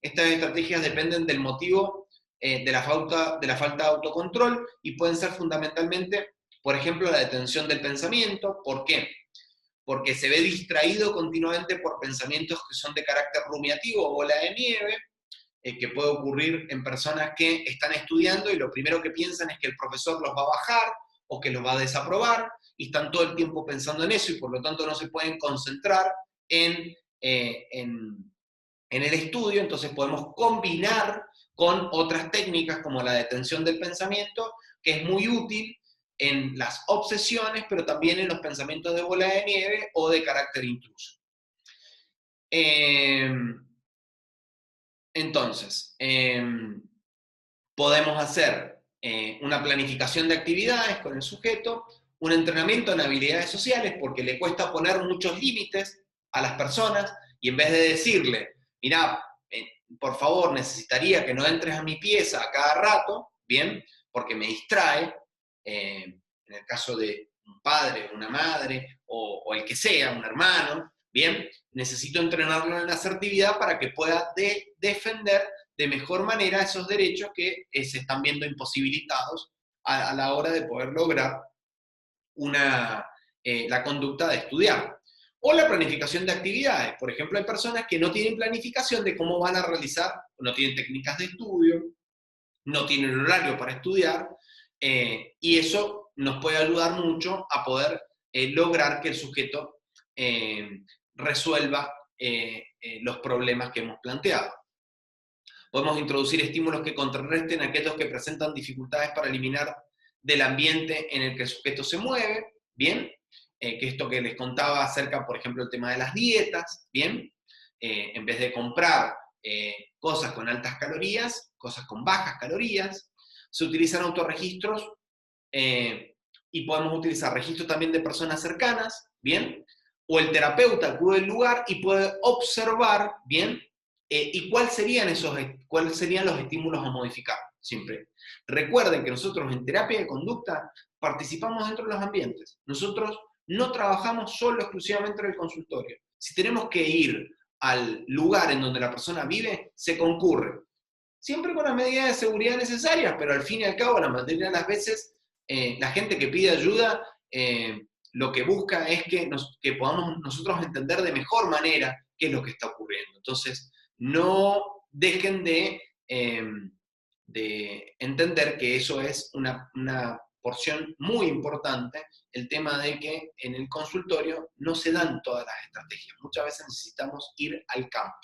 Speaker 1: Estas estrategias dependen del motivo de la falta de autocontrol y pueden ser fundamentalmente, por ejemplo, la detención del pensamiento. ¿Por qué? Porque se ve distraído continuamente por pensamientos que son de carácter rumiativo o bola de nieve, que puede ocurrir en personas que están estudiando y lo primero que piensan es que el profesor los va a bajar o que los va a desaprobar, y están todo el tiempo pensando en eso y por lo tanto no se pueden concentrar en el estudio. Entonces podemos combinar con otras técnicas como la detención del pensamiento, que es muy útil en las obsesiones, pero también en los pensamientos de bola de nieve o de carácter intruso. Entonces, podemos hacer una planificación de actividades con el sujeto, un entrenamiento en habilidades sociales, porque le cuesta poner muchos límites a las personas, y en vez de decirle, mira, por favor, necesitaría que no entres a mi pieza a cada rato, ¿bien? Porque me distrae, en el caso de un padre, una madre, o el que sea, un hermano, ¿bien? Necesito entrenarlo en la asertividad para que pueda defender de mejor manera esos derechos que se están viendo imposibilitados a la hora de poder lograr la conducta de estudiar. O la planificación de actividades. Por ejemplo, hay personas que no tienen planificación de cómo van a realizar, no tienen técnicas de estudio, no tienen horario para estudiar, y eso nos puede ayudar mucho a poder lograr que el sujeto resuelva los problemas que hemos planteado. Podemos introducir estímulos que contrarresten a aquellos que presentan dificultades para eliminar del ambiente en el que el sujeto se mueve, ¿bien? Que esto que les contaba acerca, por ejemplo, el tema de las dietas, ¿bien? En vez de comprar cosas con altas calorías, cosas con bajas calorías, se utilizan autorregistros, y podemos utilizar registros también de personas cercanas, ¿bien? O el terapeuta acude al lugar y puede observar, ¿bien? ¿Y cuáles serían los estímulos a modificar? Siempre. Recuerden que nosotros en terapia de conducta participamos dentro de los ambientes. Nosotros no trabajamos solo exclusivamente en el consultorio. Si tenemos que ir al lugar en donde la persona vive, se concurre. Siempre con las medidas de seguridad necesarias, pero al fin y al cabo, la mayoría de las veces, la gente que pide ayuda lo que busca es que podamos nosotros entender de mejor manera qué es lo que está ocurriendo. Entonces, no dejen de entender que eso es una porción muy importante, el tema de que en el consultorio no se dan todas las estrategias. Muchas veces necesitamos ir al campo.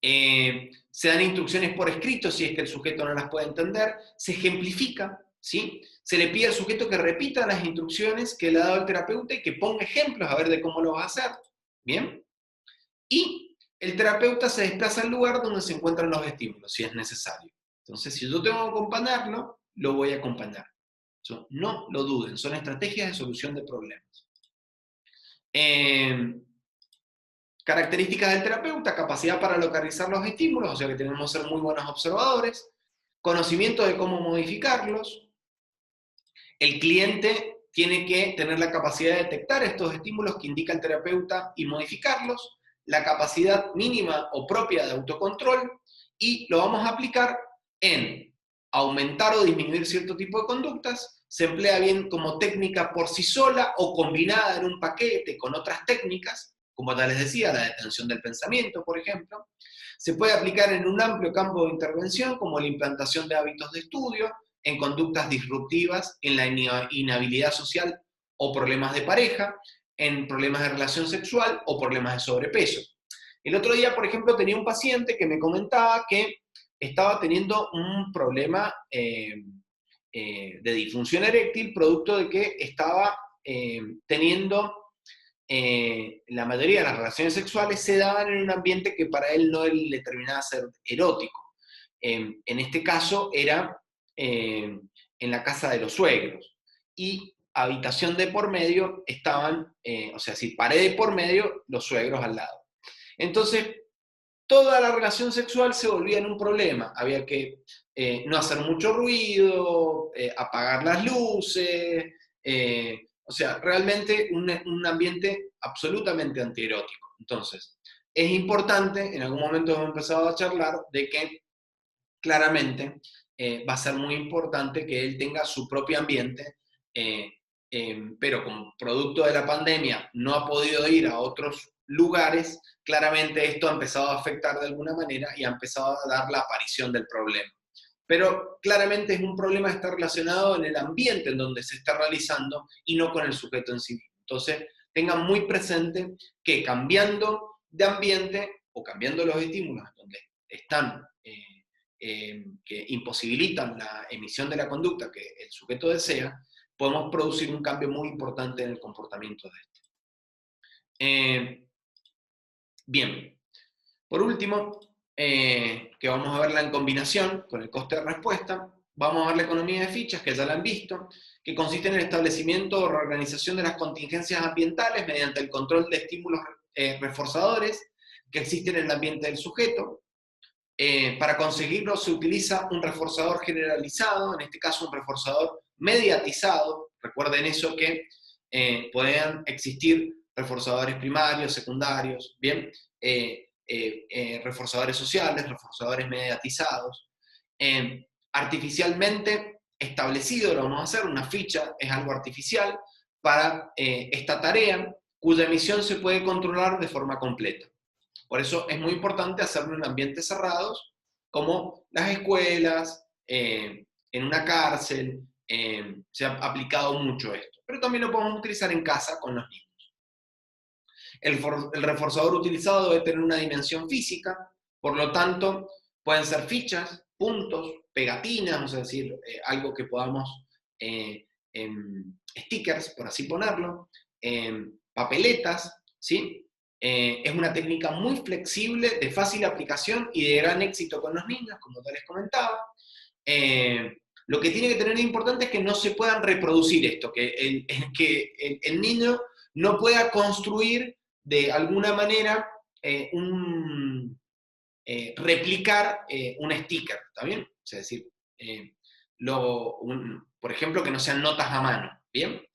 Speaker 1: Se dan instrucciones por escrito si es que el sujeto no las puede entender, se ejemplifica, ¿sí? Se le pide al sujeto que repita las instrucciones que le ha dado el terapeuta y que ponga ejemplos a ver de cómo lo va a hacer, ¿bien? Y el terapeuta se desplaza al lugar donde se encuentran los estímulos, si es necesario. Entonces, si yo tengo que acompañarlo, lo voy a acompañar. No lo duden, son estrategias de solución de problemas. Características del terapeuta: capacidad para localizar los estímulos, o sea que tenemos que ser muy buenos observadores, conocimiento de cómo modificarlos. El cliente tiene que tener la capacidad de detectar estos estímulos que indica el terapeuta y modificarlos, la capacidad mínima o propia de autocontrol, y lo vamos a aplicar en aumentar o disminuir cierto tipo de conductas. Se emplea bien como técnica por sí sola o combinada en un paquete con otras técnicas, como ya les decía, la detención del pensamiento, por ejemplo. Se puede aplicar en un amplio campo de intervención, como la implantación de hábitos de estudio, en conductas disruptivas, en la inhabilidad social o problemas de pareja, en problemas de relación sexual o problemas de sobrepeso. El otro día, por ejemplo, tenía un paciente que me comentaba que estaba teniendo un problema de disfunción eréctil, producto de que estaba teniendo la mayoría de las relaciones sexuales se daban en un ambiente que para él no le terminaba a ser erótico. En este caso era en la casa de los suegros. Y habitación de por medio estaban, o sea, si pared de por medio, los suegros al lado. Entonces, toda la relación sexual se volvía en un problema. Había que no hacer mucho ruido, apagar las luces, o sea, realmente un ambiente absolutamente antierótico. Entonces, es importante, en algún momento hemos empezado a charlar, de que claramente va a ser muy importante que él tenga su propio ambiente, eh, pero como producto de la pandemia no ha podido ir a otros lugares, claramente esto ha empezado a afectar de alguna manera y ha empezado a dar la aparición del problema. Pero claramente es un problema que está relacionado en el ambiente en donde se está realizando y no con el sujeto en sí mismo. Entonces, tengan muy presente que cambiando de ambiente o cambiando los estímulos donde están, que imposibilitan la emisión de la conducta que el sujeto desea, podemos producir un cambio muy importante en el comportamiento de este. Bien, por último, que vamos a verla en combinación con el coste de respuesta, vamos a ver la economía de fichas, que ya la han visto, que consiste en el establecimiento o reorganización de las contingencias ambientales mediante el control de estímulos reforzadores que existen en el ambiente del sujeto. Para conseguirlo se utiliza un reforzador generalizado, en este caso un reforzador mediatizado. Recuerden eso, que pueden existir reforzadores primarios, secundarios, ¿bien? Reforzadores sociales, reforzadores mediatizados. Artificialmente establecido, lo vamos a hacer, una ficha es algo artificial para esta tarea, cuya emisión se puede controlar de forma completa. Por eso es muy importante hacerlo en ambientes cerrados, como las escuelas, en una cárcel, se ha aplicado mucho esto. Pero también lo podemos utilizar en casa con los niños. El reforzador utilizado debe tener una dimensión física, por lo tanto, pueden ser fichas, puntos, pegatinas, vamos a decir, algo que podamos, stickers, por así ponerlo, papeletas, ¿sí? Es una técnica muy flexible, de fácil aplicación y de gran éxito con los niños, como ya les comentaba. Lo que tiene que tener importante es que no se puedan reproducir esto, que el niño no pueda construir de alguna manera replicar un sticker, ¿está bien? Es decir, por ejemplo, que no sean notas a mano, ¿bien?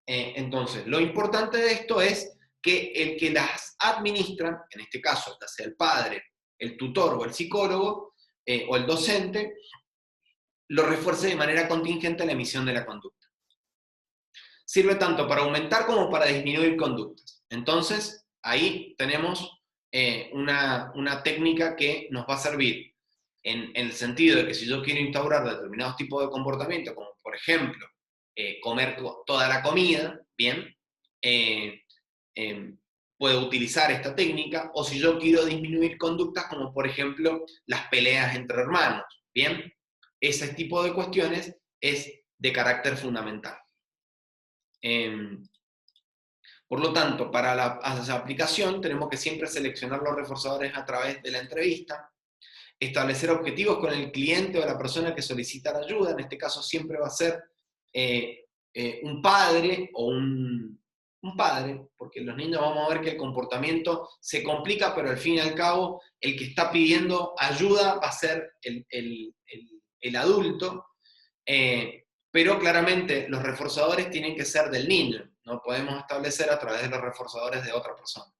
Speaker 1: Entonces, lo importante de esto es que el que las administra, en este caso, ya sea el padre, el tutor o el psicólogo, o el docente, lo refuerce de manera contingente la emisión de la conducta. Sirve tanto para aumentar como para disminuir conductas. Entonces, ahí tenemos una técnica que nos va a servir en el sentido de que si yo quiero instaurar determinados tipos de comportamiento, como por ejemplo, comer toda la comida, ¿bien? Puedo utilizar esta técnica, o si yo quiero disminuir conductas como por ejemplo las peleas entre hermanos, ¿bien? Ese tipo de cuestiones es de carácter fundamental. Por lo tanto, para la aplicación tenemos que siempre seleccionar los reforzadores a través de la entrevista, establecer objetivos con el cliente o la persona que solicita la ayuda. En este caso siempre va a ser un padre o un padre, porque los niños vamos a ver que el comportamiento se complica, pero al fin y al cabo el que está pidiendo ayuda va a ser el adulto, pero claramente los reforzadores tienen que ser del niño, no podemos establecer a través de los reforzadores de otra persona.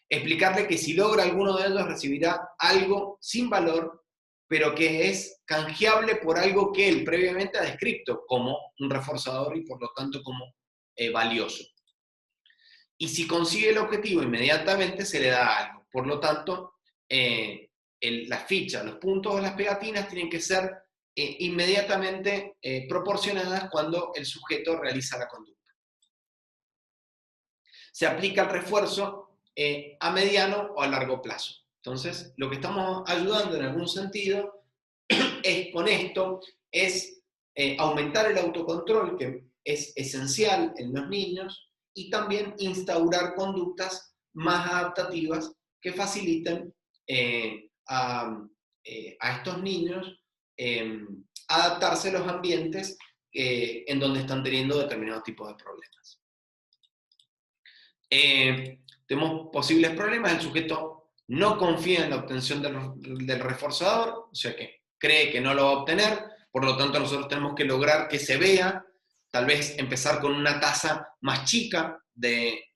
Speaker 1: Explicarle que si logra alguno de ellos recibirá algo sin valor, pero que es canjeable por algo que él previamente ha descrito como un reforzador y por lo tanto como valioso. Y si consigue el objetivo inmediatamente se le da algo. Por lo tanto, las fichas, los puntos o las pegatinas tienen que ser inmediatamente proporcionadas cuando el sujeto realiza la conducta. Se aplica el refuerzo a mediano o a largo plazo. Entonces, lo que estamos ayudando en algún sentido es, con esto, es aumentar el autocontrol, que es esencial en los niños, y también instaurar conductas más adaptativas que faciliten a estos niños adaptarse a los ambientes en donde están teniendo determinados tipos de problemas. Tenemos posibles problemas, el sujeto no confía en la obtención del reforzador, o sea que cree que no lo va a obtener, por lo tanto nosotros tenemos que lograr que se vea, tal vez empezar con una tasa más chica de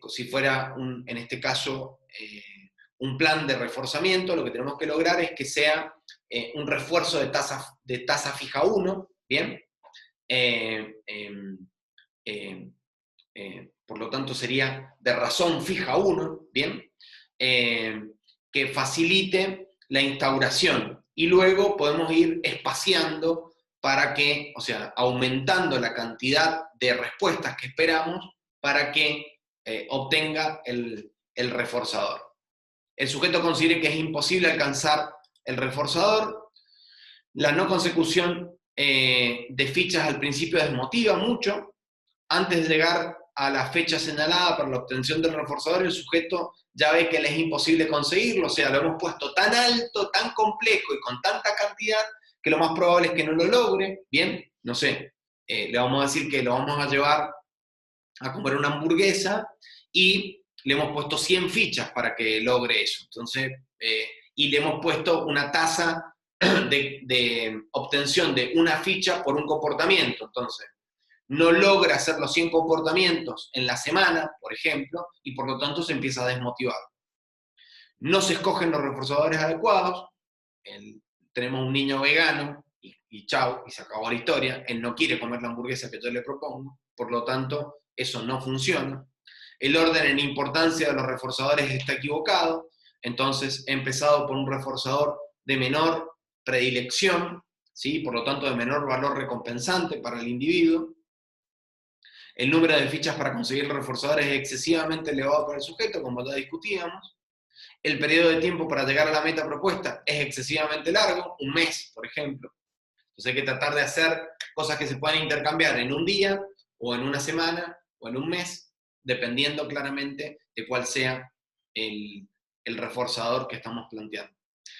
Speaker 1: si fuera, en este caso, un plan de reforzamiento. Lo que tenemos que lograr es que sea un refuerzo de tasa fija 1, ¿bien? Por lo tanto sería de razón fija 1, ¿bien? Que facilite la instauración. Y luego podemos ir espaciando para que, o sea, aumentando la cantidad de respuestas que esperamos para que obtenga el reforzador. El sujeto considere que es imposible alcanzar el reforzador. La no consecución de fichas al principio desmotiva mucho. Antes de llegar a la fecha señalada para la obtención del reforzador, el sujeto ya ve que le es imposible conseguirlo, o sea, lo hemos puesto tan alto, tan complejo y con tanta cantidad que lo más probable es que no lo logre. Bien, no sé, le vamos a decir que lo vamos a llevar a comer una hamburguesa y le hemos puesto 100 fichas para que logre eso. Entonces, y le hemos puesto una tasa de obtención de una ficha por un comportamiento. Entonces, no logra hacer los 100 comportamientos en la semana, por ejemplo, y por lo tanto se empieza a desmotivar. No se escogen los reforzadores adecuados. Tenemos un niño vegano y chau, y se acabó la historia. Él no quiere comer la hamburguesa que yo le propongo, por lo tanto, eso no funciona. El orden en importancia de los reforzadores está equivocado, entonces he empezado por un reforzador de menor predilección, ¿sí? Por lo tanto de menor valor recompensante para el individuo. El número de fichas para conseguir reforzadores es excesivamente elevado para el sujeto, como ya discutíamos. El periodo de tiempo para llegar a la meta propuesta es excesivamente largo, un mes, por ejemplo. Entonces hay que tratar de hacer cosas que se puedan intercambiar en un día, o en una semana, o en un mes, dependiendo claramente de cuál sea el reforzador que estamos planteando.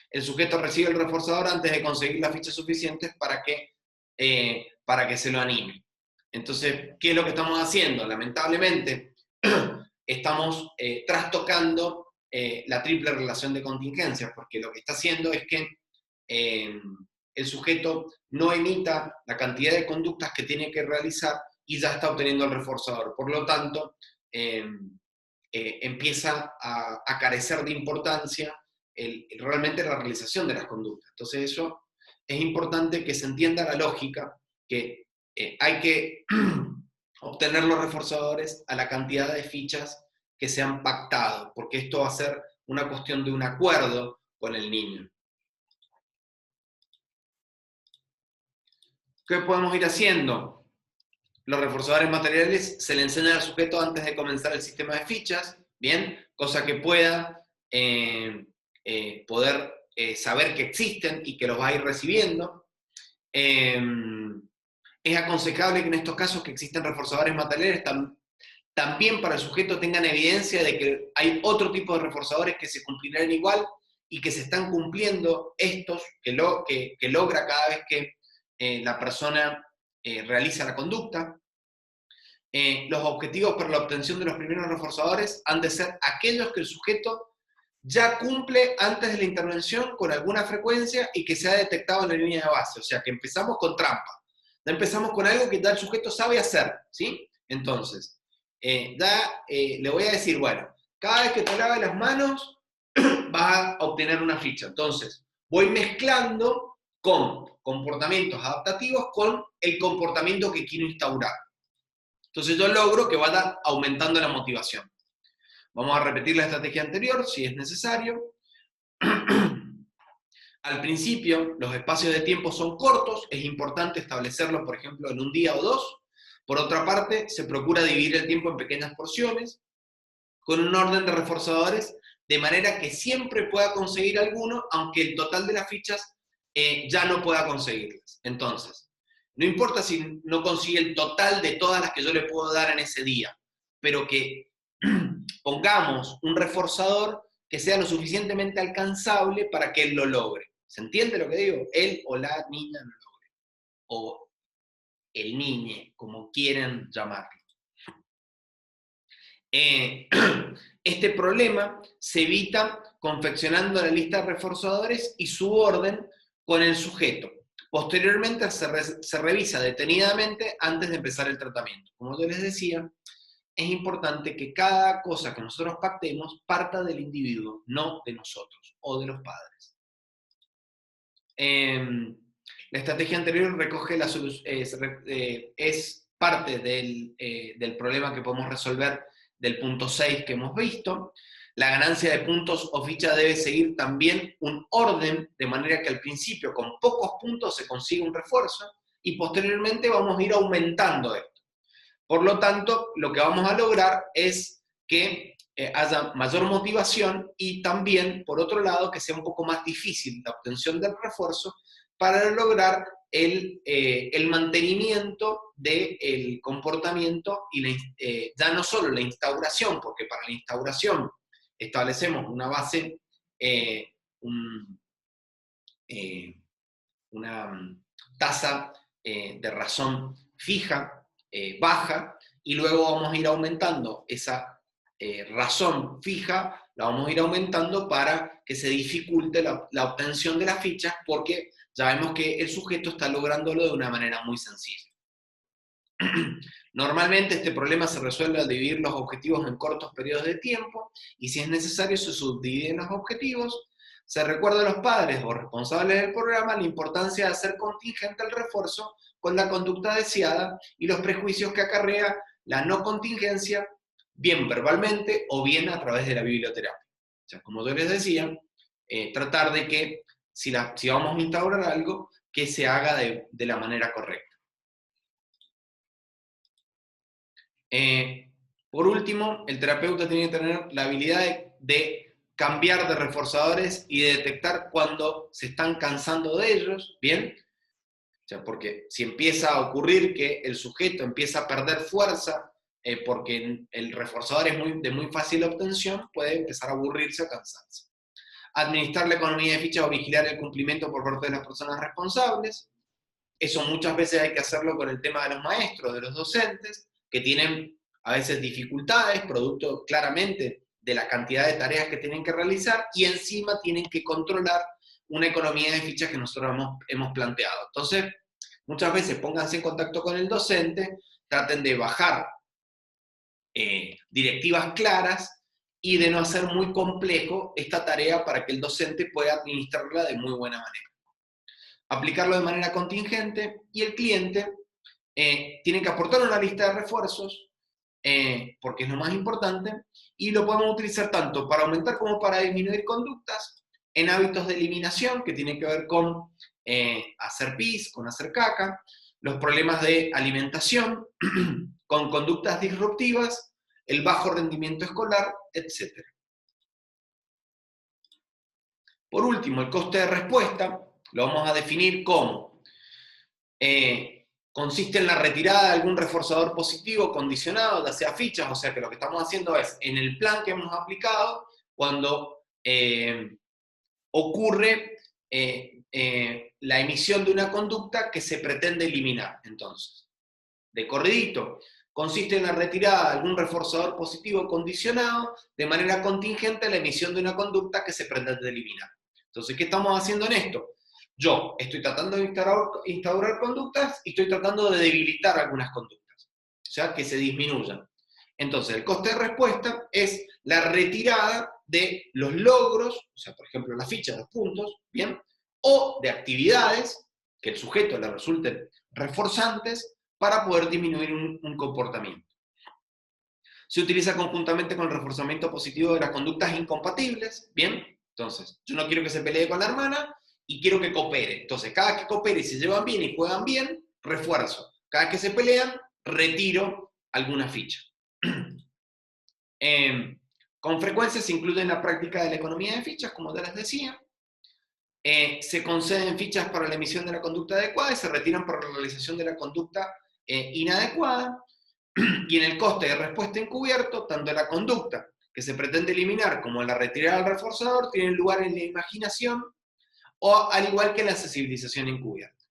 Speaker 1: El sujeto recibe el reforzador antes de conseguir las fichas suficientes para que se lo anime. Entonces, ¿qué es lo que estamos haciendo? Lamentablemente, estamos trastocando la triple relación de contingencias, porque lo que está haciendo es que el sujeto no emita la cantidad de conductas que tiene que realizar y ya está obteniendo el reforzador. Por lo tanto, empieza a carecer de importancia realmente la realización de las conductas. Entonces eso es importante que se entienda la lógica, que hay que obtener los reforzadores a la cantidad de fichas que se han pactado, porque esto va a ser una cuestión de un acuerdo con el niño. ¿Qué podemos ir haciendo? Los reforzadores materiales se le enseñan al sujeto antes de comenzar el sistema de fichas, ¿bien? Cosa que pueda poder saber que existen y que los va a ir recibiendo. Es aconsejable que en estos casos que existen reforzadores materiales también para el sujeto tengan evidencia de que hay otro tipo de reforzadores que se cumplirán igual y que se están cumpliendo estos que logra cada vez que la persona realiza la conducta. Los objetivos para la obtención de los primeros reforzadores han de ser aquellos que el sujeto ya cumple antes de la intervención con alguna frecuencia y que se ha detectado en la línea de base. O sea, que empezamos con trampa. Ya empezamos con algo que ya el sujeto sabe hacer, ¿sí? Entonces, le voy a decir, bueno, cada vez que te laves las manos, vas a obtener una ficha. Entonces, voy mezclando con comportamientos adaptativos con el comportamiento que quiero instaurar. Entonces yo logro que vaya aumentando la motivación. Vamos a repetir la estrategia anterior, si es necesario. Al principio, los espacios de tiempo son cortos, es importante establecerlos, por ejemplo, en un día o dos. Por otra parte, se procura dividir el tiempo en pequeñas porciones, con un orden de reforzadores, de manera que siempre pueda conseguir alguno, aunque el total de las fichas ya no pueda conseguirlas. Entonces, no importa si no consigue el total de todas las que yo le puedo dar en ese día, pero que pongamos un reforzador que sea lo suficientemente alcanzable para que él lo logre. ¿Se entiende lo que digo? Él o la niña lo logre. O el niñe, como quieran llamarlo. Este problema se evita confeccionando la lista de reforzadores y su orden con el sujeto. Posteriormente se revisa detenidamente antes de empezar el tratamiento. Como yo les decía, es importante que cada cosa que nosotros pactemos parta del individuo, no de nosotros o de los padres. La estrategia anterior recoge es parte del problema que podemos resolver del punto 6 que hemos visto. La ganancia de puntos o ficha debe seguir también un orden, de manera que al principio con pocos puntos se consigue un refuerzo y posteriormente vamos a ir aumentando esto. Por lo tanto, lo que vamos a lograr es que haya mayor motivación y también, por otro lado, que sea un poco más difícil la obtención del refuerzo para lograr el mantenimiento del comportamiento y ya no solo la instauración, porque para la instauración establecemos una base, una tasa de razón fija, baja, y luego vamos a ir aumentando esa razón fija, la vamos a ir aumentando para que se dificulte la obtención de las fichas, porque ya vemos que el sujeto está lográndolo de una manera muy sencilla. Normalmente este problema se resuelve al dividir los objetivos en cortos periodos de tiempo, y si es necesario se subdividen los objetivos. Se recuerda a los padres o responsables del programa la importancia de hacer contingente el refuerzo con la conducta deseada y los prejuicios que acarrea la no contingencia, bien verbalmente o bien a través de la biblioterapia. O sea, como yo les decía, tratar de que si vamos a instaurar algo, que se haga de la manera correcta. Por último, el terapeuta tiene que tener la habilidad de cambiar de reforzadores y de detectar cuando se están cansando de ellos, ¿bien? O sea, porque si empieza a ocurrir que el sujeto empieza a perder fuerza porque el reforzador es de muy fácil obtención, puede empezar a aburrirse o cansarse. Administrar la economía de fichas o vigilar el cumplimiento por parte de las personas responsables. Eso muchas veces hay que hacerlo con el tema de los maestros, de los docentes, que tienen a veces dificultades, producto claramente de la cantidad de tareas que tienen que realizar, y encima tienen que controlar una economía de fichas que nosotros hemos planteado. Entonces, muchas veces pónganse en contacto con el docente, traten de bajar directivas claras y de no hacer muy complejo esta tarea para que el docente pueda administrarla de muy buena manera. Aplicarlo de manera contingente, y el cliente tiene que aportar una lista de refuerzos, porque es lo más importante, y lo podemos utilizar tanto para aumentar como para disminuir conductas en hábitos de eliminación, que tienen que ver con hacer pis, con hacer caca, los problemas de alimentación, con conductas disruptivas, el bajo rendimiento escolar, etc. Por último, el coste de respuesta lo vamos a definir como consiste en la retirada de algún reforzador positivo condicionado, ya sea fichas, o sea que lo que estamos haciendo es, en el plan que hemos aplicado, cuando ocurre la emisión de una conducta que se pretende eliminar. Entonces, de corridito, consiste en la retirada de algún reforzador positivo condicionado de manera contingente a la emisión de una conducta que se pretende eliminar. Entonces, ¿qué estamos haciendo en esto? Yo estoy tratando de instaurar conductas y estoy tratando de debilitar algunas conductas, o sea, que se disminuyan. Entonces, el coste de respuesta es la retirada de los logros, o sea, por ejemplo, la ficha, los puntos, ¿bien? O de actividades que el sujeto le resulten reforzantes para poder disminuir un comportamiento. Se utiliza conjuntamente con el reforzamiento positivo de las conductas incompatibles, ¿bien? Entonces, yo no quiero que se pelee con la hermana y quiero que coopere. Entonces, cada vez que coopere y se llevan bien y juegan bien, refuerzo. Cada vez que se pelean, retiro alguna ficha. Con frecuencia se incluye en la práctica de la economía de fichas, como ya les decía. Se conceden fichas para la emisión de la conducta adecuada y se retiran para la realización de la conducta inadecuada. Y en el coste de respuesta encubierto, tanto la conducta que se pretende eliminar, como la retirada del reforzador, tienen lugar en la imaginación o al igual que en la sensibilización encubierta.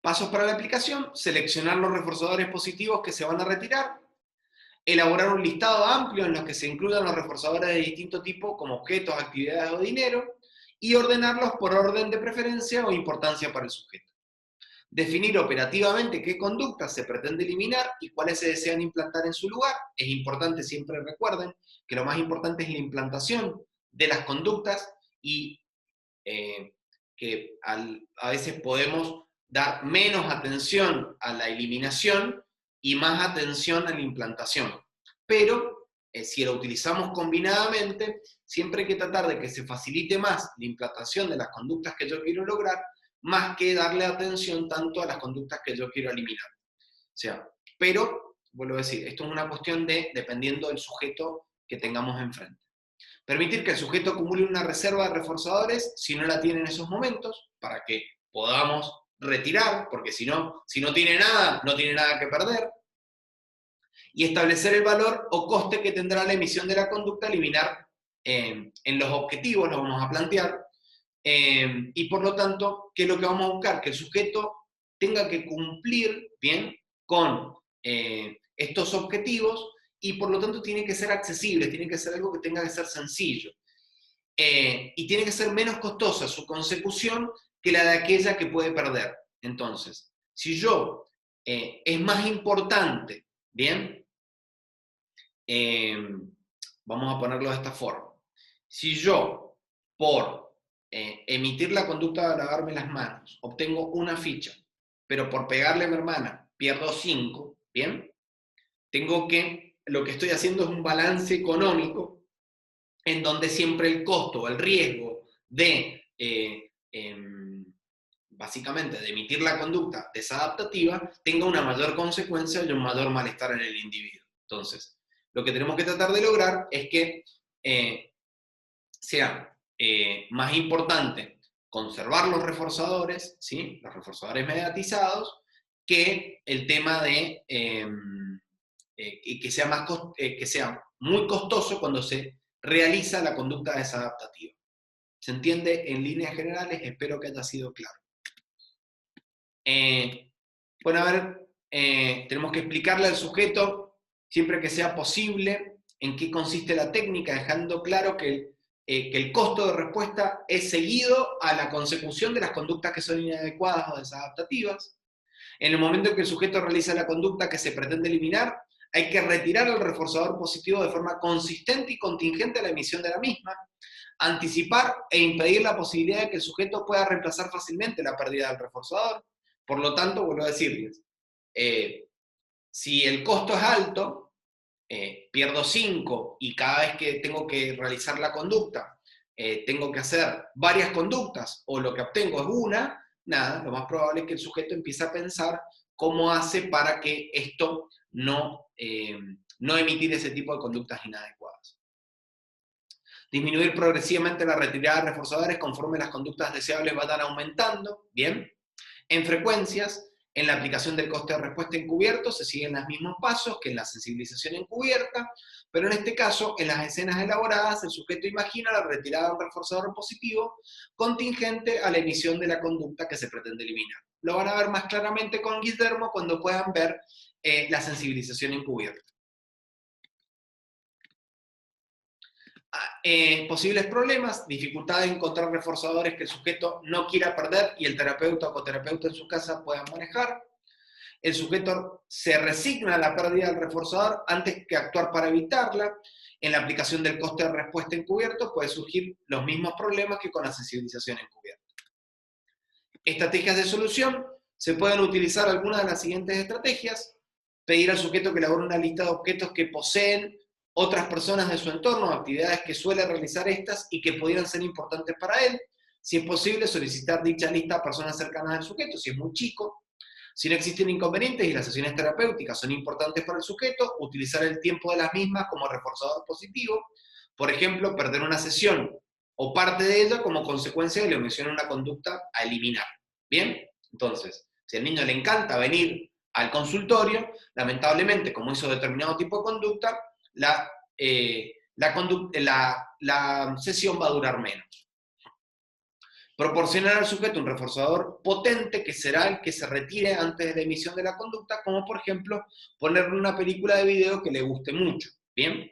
Speaker 1: Pasos para la aplicación: seleccionar los reforzadores positivos que se van a retirar, elaborar un listado amplio en los que se incluyan los reforzadores de distinto tipo como objetos, actividades o dinero, y ordenarlos por orden de preferencia o importancia para el sujeto. Definir operativamente qué conductas se pretende eliminar y cuáles se desean implantar en su lugar. Es importante, siempre recuerden, que lo más importante es la implantación de las conductas y que a veces podemos dar menos atención a la eliminación y más atención a la implantación. Pero si lo utilizamos combinadamente, siempre hay que tratar de que se facilite más la implantación de las conductas que yo quiero lograr, más que darle atención tanto a las conductas que yo quiero eliminar. O sea, pero, vuelvo a decir, esto es una cuestión de dependiendo del sujeto que tengamos enfrente. Permitir que el sujeto acumule una reserva de reforzadores si no la tiene en esos momentos, para que podamos retirar, porque si no tiene nada, no tiene nada que perder. Y establecer el valor o coste que tendrá la emisión de la conducta a eliminar en los objetivos, lo vamos a plantear. Y por lo tanto, ¿qué es lo que vamos a buscar? Que el sujeto tenga que cumplir bien con estos objetivos y por lo tanto tiene que ser accesible, tiene que ser algo que tenga que ser sencillo. Y tiene que ser menos costosa su consecución que la de aquella que puede perder. Entonces, si yo es más importante, bien, vamos a ponerlo de esta forma. Si yo, por emitir la conducta de lavarme las manos, obtengo una ficha, pero por pegarle a mi hermana pierdo 5, ¿bien? Lo que estoy haciendo es un balance económico en donde siempre el costo o el riesgo de, básicamente, de emitir la conducta desadaptativa tenga una mayor consecuencia y un mayor malestar en el individuo. Entonces, lo que tenemos que tratar de lograr es que sea más importante conservar los reforzadores, ¿sí? Los reforzadores mediatizados, que el tema de que sea muy costoso cuando se realiza la conducta desadaptativa. ¿Se entiende en líneas generales? Espero que haya sido claro. Bueno, a ver, tenemos que explicarle al sujeto, siempre que sea posible, en qué consiste la técnica, dejando claro que el costo de respuesta es seguido a la consecución de las conductas que son inadecuadas o desadaptativas. En el momento en que el sujeto realiza la conducta que se pretende eliminar, hay que retirar el reforzador positivo de forma consistente y contingente a la emisión de la misma, anticipar e impedir la posibilidad de que el sujeto pueda reemplazar fácilmente la pérdida del reforzador. Por lo tanto, vuelvo a decirles, si el costo es alto, pierdo 5 y cada vez que tengo que realizar la conducta, tengo que hacer varias conductas o lo que obtengo es una, nada, lo más probable es que el sujeto empiece a pensar cómo hace para que esto no emitir ese tipo de conductas inadecuadas. Disminuir progresivamente la retirada de reforzadores conforme las conductas deseables vayan aumentando, ¿bien? En frecuencias, en la aplicación del coste de respuesta encubierto se siguen los mismos pasos que en la sensibilización encubierta, pero en este caso, en las escenas elaboradas, el sujeto imagina la retirada de un reforzador positivo contingente a la emisión de la conducta que se pretende eliminar. Lo van a ver más claramente con Guillermo cuando puedan ver la sensibilización encubierta. Posibles problemas: dificultad de encontrar reforzadores que el sujeto no quiera perder y el terapeuta o coterapeuta en su casa puedan manejar. El sujeto se resigna a la pérdida del reforzador antes que actuar para evitarla. En la aplicación del coste de respuesta encubierto puede surgir los mismos problemas que con la sensibilización encubierta. Estrategias de solución: se pueden utilizar algunas de las siguientes estrategias. Pedir al sujeto que elabore una lista de objetos que poseen otras personas de su entorno, actividades que suele realizar estas y que pudieran ser importantes para él. Si es posible, solicitar dicha lista a personas cercanas al sujeto, si es muy chico. Si no existen inconvenientes y las sesiones terapéuticas son importantes para el sujeto, utilizar el tiempo de las mismas como reforzador positivo. Por ejemplo, perder una sesión o parte de ella como consecuencia de la omisión de una conducta a eliminar. ¿Bien? Entonces, si al niño le encanta venir al consultorio, lamentablemente, como hizo determinado tipo de conducta, la sesión va a durar menos. Proporcionar al sujeto un reforzador potente que será el que se retire antes de la emisión de la conducta, como por ejemplo ponerle una película de video que le guste mucho. ¿Bien?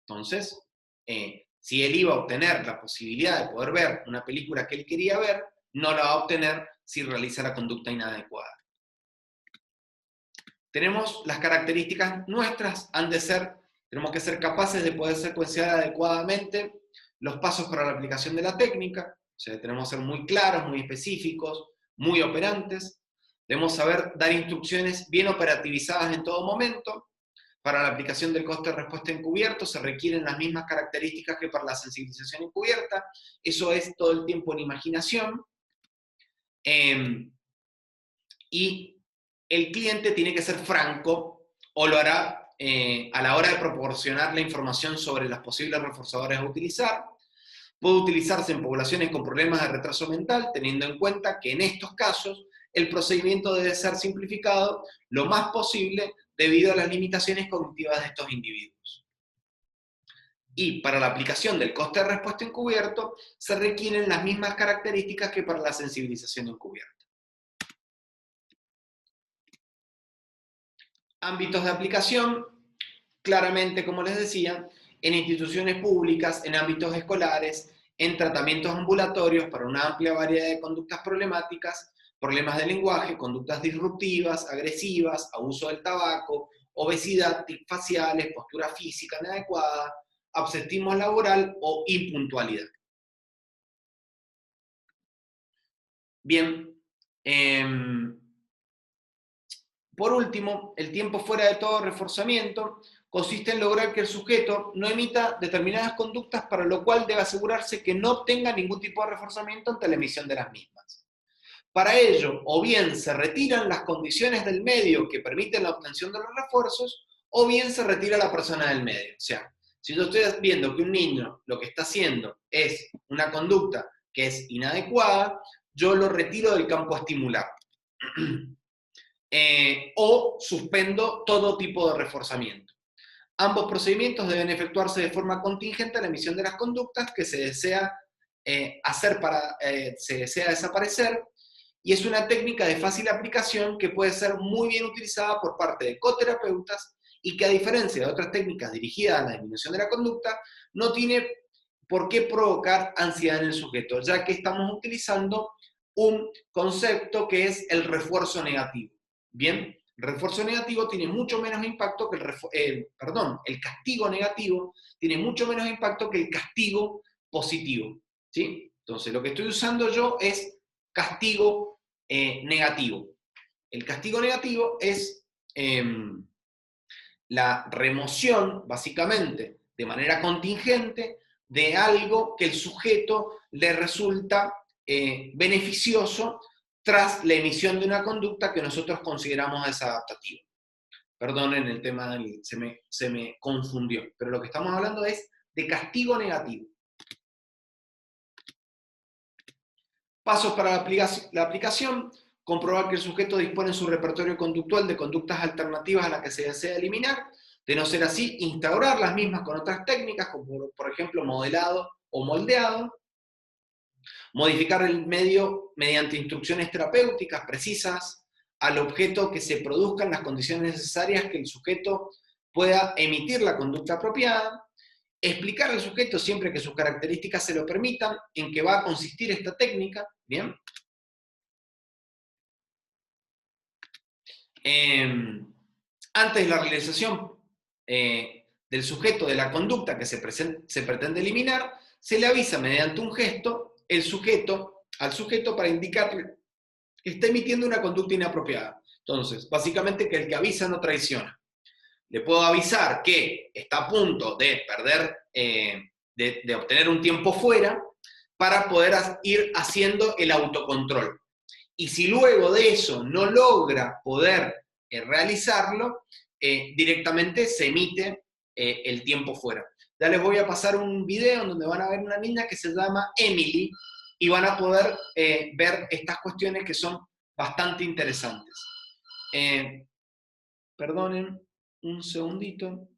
Speaker 1: Entonces, si él iba a obtener la posibilidad de poder ver una película que él quería ver, no la va a obtener si realiza la conducta inadecuada. Tenemos las características nuestras, tenemos que ser capaces de poder secuenciar adecuadamente los pasos para la aplicación de la técnica. O sea, tenemos que ser muy claros, muy específicos, muy operantes. Debemos saber dar instrucciones bien operativizadas en todo momento. Para la aplicación del coste de respuesta encubierto se requieren las mismas características que para la sensibilización encubierta. Eso es todo el tiempo en imaginación. Y el cliente tiene que ser franco, o lo hará a la hora de proporcionar la información sobre los posibles reforzadores a utilizar. Puede utilizarse en poblaciones con problemas de retraso mental, teniendo en cuenta que en estos casos el procedimiento debe ser simplificado lo más posible debido a las limitaciones cognitivas de estos individuos. Y para la aplicación del coste de respuesta encubierto se requieren las mismas características que para la sensibilización encubierta. Ámbitos de aplicación, claramente, como les decía, en instituciones públicas, en ámbitos escolares, en tratamientos ambulatorios para una amplia variedad de conductas problemáticas, problemas de lenguaje, conductas disruptivas, agresivas, abuso del tabaco, obesidad, tics faciales, postura física inadecuada, absentismo laboral o impuntualidad. Bien, por último, el tiempo fuera de todo reforzamiento consiste en lograr que el sujeto no emita determinadas conductas, para lo cual debe asegurarse que no obtenga ningún tipo de reforzamiento ante la emisión de las mismas. Para ello, o bien se retiran las condiciones del medio que permiten la obtención de los refuerzos, o bien se retira la persona del medio. O sea, si yo estoy viendo que un niño lo que está haciendo es una conducta que es inadecuada, yo lo retiro del campo a estimular. O suspendo todo tipo de reforzamiento. Ambos procedimientos deben efectuarse de forma contingente a la emisión de las conductas que se desea se desea desaparecer, y es una técnica de fácil aplicación que puede ser muy bien utilizada por parte de coterapeutas y que, a diferencia de otras técnicas dirigidas a la disminución de la conducta, no tiene por qué provocar ansiedad en el sujeto, ya que estamos utilizando un concepto que es el refuerzo negativo. Bien, el refuerzo negativo tiene mucho menos impacto que el castigo negativo tiene mucho menos impacto que el castigo positivo, ¿sí? Entonces, lo que estoy usando yo es castigo negativo. El castigo negativo es la remoción, básicamente, de manera contingente, de algo que el sujeto le resulta beneficioso tras la emisión de una conducta que nosotros consideramos desadaptativa. Perdonen el tema, se me confundió, pero lo que estamos hablando es de castigo negativo. Pasos para la aplicación: comprobar que el sujeto dispone en su repertorio conductual de conductas alternativas a las que se desea eliminar. De no ser así, instaurar las mismas con otras técnicas, como por ejemplo modelado o moldeado. Modificar el medio mediante instrucciones terapéuticas precisas al objeto que se produzcan las condiciones necesarias que el sujeto pueda emitir la conducta apropiada. Explicar al sujeto, siempre que sus características se lo permitan, en qué va a consistir esta técnica. Bien. Antes de la realización del sujeto de la conducta que se pretende eliminar, se le avisa mediante un gesto al sujeto para indicarle que está emitiendo una conducta inapropiada. Entonces, básicamente, que el que avisa no traiciona. Le puedo avisar que está a punto de perder, de obtener un tiempo fuera, para poder ir haciendo el autocontrol. Y si luego de eso no logra poder realizarlo, directamente se emite el tiempo fuera. Ya les voy a pasar un video donde van a ver una niña que se llama Emily y van a poder ver estas cuestiones que son bastante interesantes. Perdonen un segundito.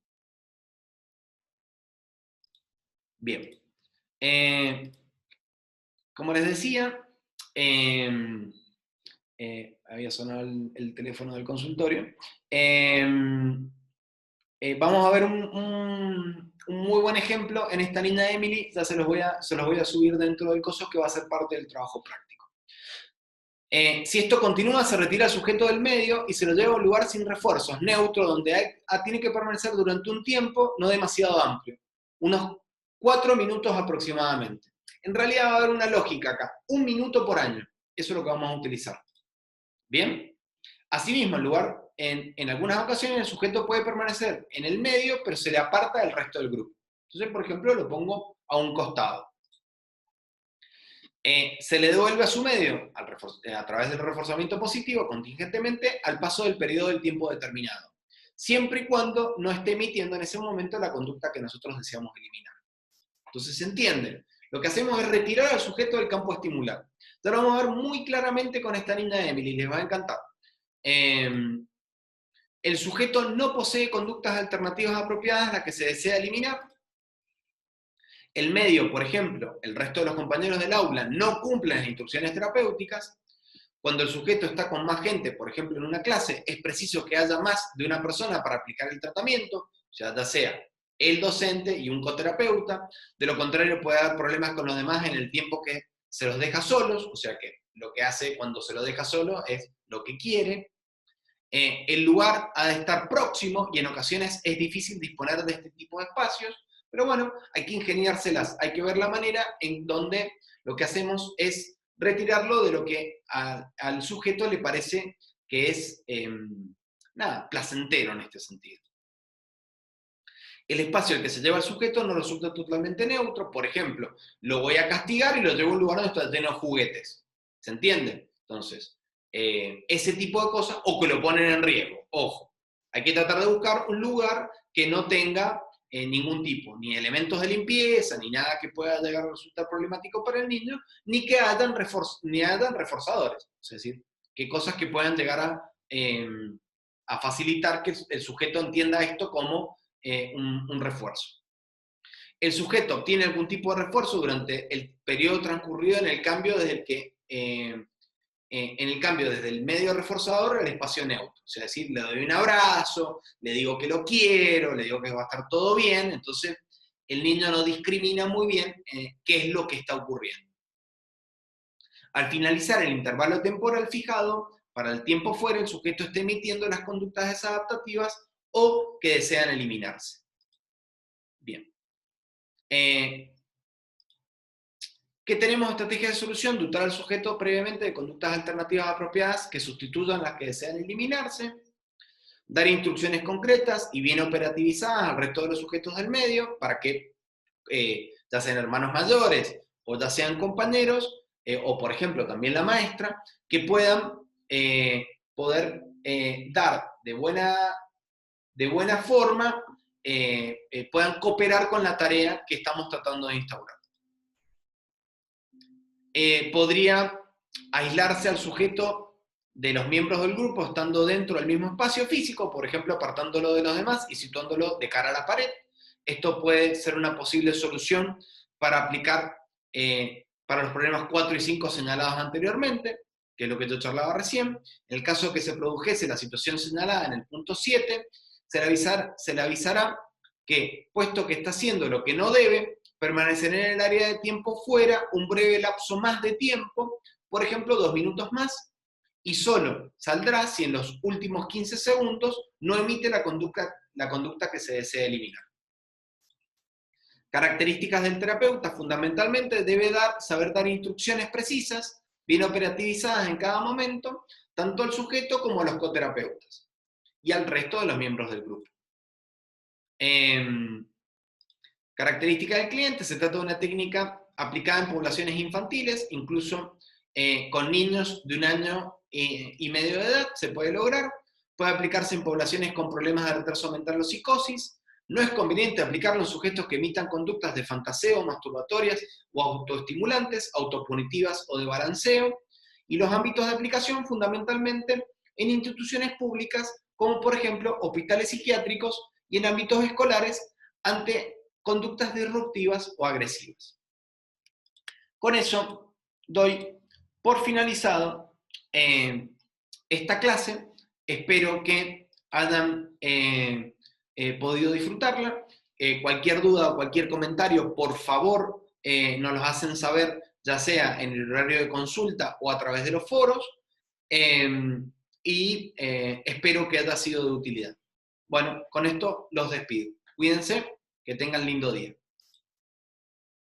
Speaker 1: Bien. Como les decía, había sonado el teléfono del consultorio. Vamos a ver un muy buen ejemplo en esta niña Emily. Ya se los voy a subir dentro del coso que va a ser parte del trabajo práctico. Si esto continúa, se retira el sujeto del medio y se lo lleva a un lugar sin refuerzos, neutro, donde tiene que permanecer durante un tiempo no demasiado amplio, unos 4 minutos aproximadamente. En realidad va a haber una lógica acá, 1 minuto por año, eso es lo que vamos a utilizar. ¿Bien? Asimismo, en algunas ocasiones el sujeto puede permanecer en el medio, pero se le aparta del resto del grupo. Entonces, por ejemplo, lo pongo a un costado. Se le devuelve a su medio a través del reforzamiento positivo contingentemente al paso del periodo del tiempo determinado, siempre y cuando no esté emitiendo en ese momento la conducta que nosotros deseamos eliminar. Entonces, ¿se entiende? Lo que hacemos es retirar al sujeto del campo estimular. Ahora vamos a ver muy claramente con esta niña de Emily, les va a encantar. El sujeto no posee conductas alternativas apropiadas, las que se desea eliminar. El medio, por ejemplo, el resto de los compañeros del aula no cumplen las instrucciones terapéuticas. Cuando el sujeto está con más gente, por ejemplo, en una clase, es preciso que haya más de una persona para aplicar el tratamiento, ya sea el docente y un coterapeuta. De lo contrario, puede haber problemas con los demás en el tiempo que se los deja solos, o sea que lo que hace cuando se lo deja solo es lo que quiere. El lugar ha de estar próximo y en ocasiones es difícil disponer de este tipo de espacios, pero bueno, hay que ingeniárselas, hay que ver la manera en donde lo que hacemos es retirarlo de lo que al sujeto le parece que es, placentero en este sentido. El espacio al que se lleva el sujeto no resulta totalmente neutro, por ejemplo, lo voy a castigar y lo llevo a un lugar donde está lleno de juguetes. ¿Se entiende? Entonces, ese tipo de cosas, o que lo ponen en riesgo. Ojo, hay que tratar de buscar un lugar que no tenga ningún tipo, ni elementos de limpieza, ni nada que pueda llegar a resultar problemático para el niño, ni que hayan reforzadores. Es decir, que cosas que puedan llegar a facilitar que el sujeto entienda esto como un refuerzo. El sujeto obtiene algún tipo de refuerzo durante el periodo transcurrido en el cambio desde el medio reforzador al espacio neutro. O sea, es decir, le doy un abrazo, le digo que lo quiero, le digo que va a estar todo bien, entonces el niño no discrimina muy bien qué es lo que está ocurriendo. Al finalizar el intervalo temporal fijado, para el tiempo fuera, el sujeto está emitiendo las conductas desadaptativas o que desean eliminarse. Bien. ¿Qué tenemos? Estrategia de solución: dotar al sujeto previamente de conductas alternativas apropiadas que sustituyan las que desean eliminarse, dar instrucciones concretas y bien operativizadas al resto de los sujetos del medio para que, ya sean hermanos mayores o ya sean compañeros, o por ejemplo también la maestra, que puedan poder dar de buena forma, puedan cooperar con la tarea que estamos tratando de instaurar. Podría aislarse al sujeto de los miembros del grupo estando dentro del mismo espacio físico, por ejemplo, apartándolo de los demás y situándolo de cara a la pared. Esto puede ser una posible solución para aplicar para los problemas 4 y 5 señalados anteriormente, que es lo que yo charlaba recién. En el caso que se produjese la situación señalada en el punto 7, se le avisará que, puesto que está haciendo lo que no debe, permanecerá en el área de tiempo fuera un breve lapso más de tiempo, por ejemplo 2 minutos más, y solo saldrá si en los últimos 15 segundos no emite la conducta que se desea eliminar. Características del terapeuta: fundamentalmente debe saber dar instrucciones precisas, bien operativizadas en cada momento, tanto al sujeto como a los coterapeutas y al resto de los miembros del grupo. Característica del cliente: se trata de una técnica aplicada en poblaciones infantiles, incluso con niños de 1 año y medio de edad se puede lograr. Puede aplicarse en poblaciones con problemas de retraso mental o psicosis. No es conveniente aplicarlo en sujetos que emitan conductas de fantaseo, masturbatorias o autoestimulantes, autopunitivas o de balanceo. Y los ámbitos de aplicación, fundamentalmente en instituciones públicas como por ejemplo hospitales psiquiátricos y en ámbitos escolares ante conductas disruptivas o agresivas. Con eso doy por finalizado esta clase. Espero que hayan podido disfrutarla. Cualquier duda o cualquier comentario, por favor, nos los hacen saber, ya sea en el horario de consulta o a través de los foros. Espero que haya sido de utilidad. Bueno, con esto los despido. Cuídense, que tengan lindo día.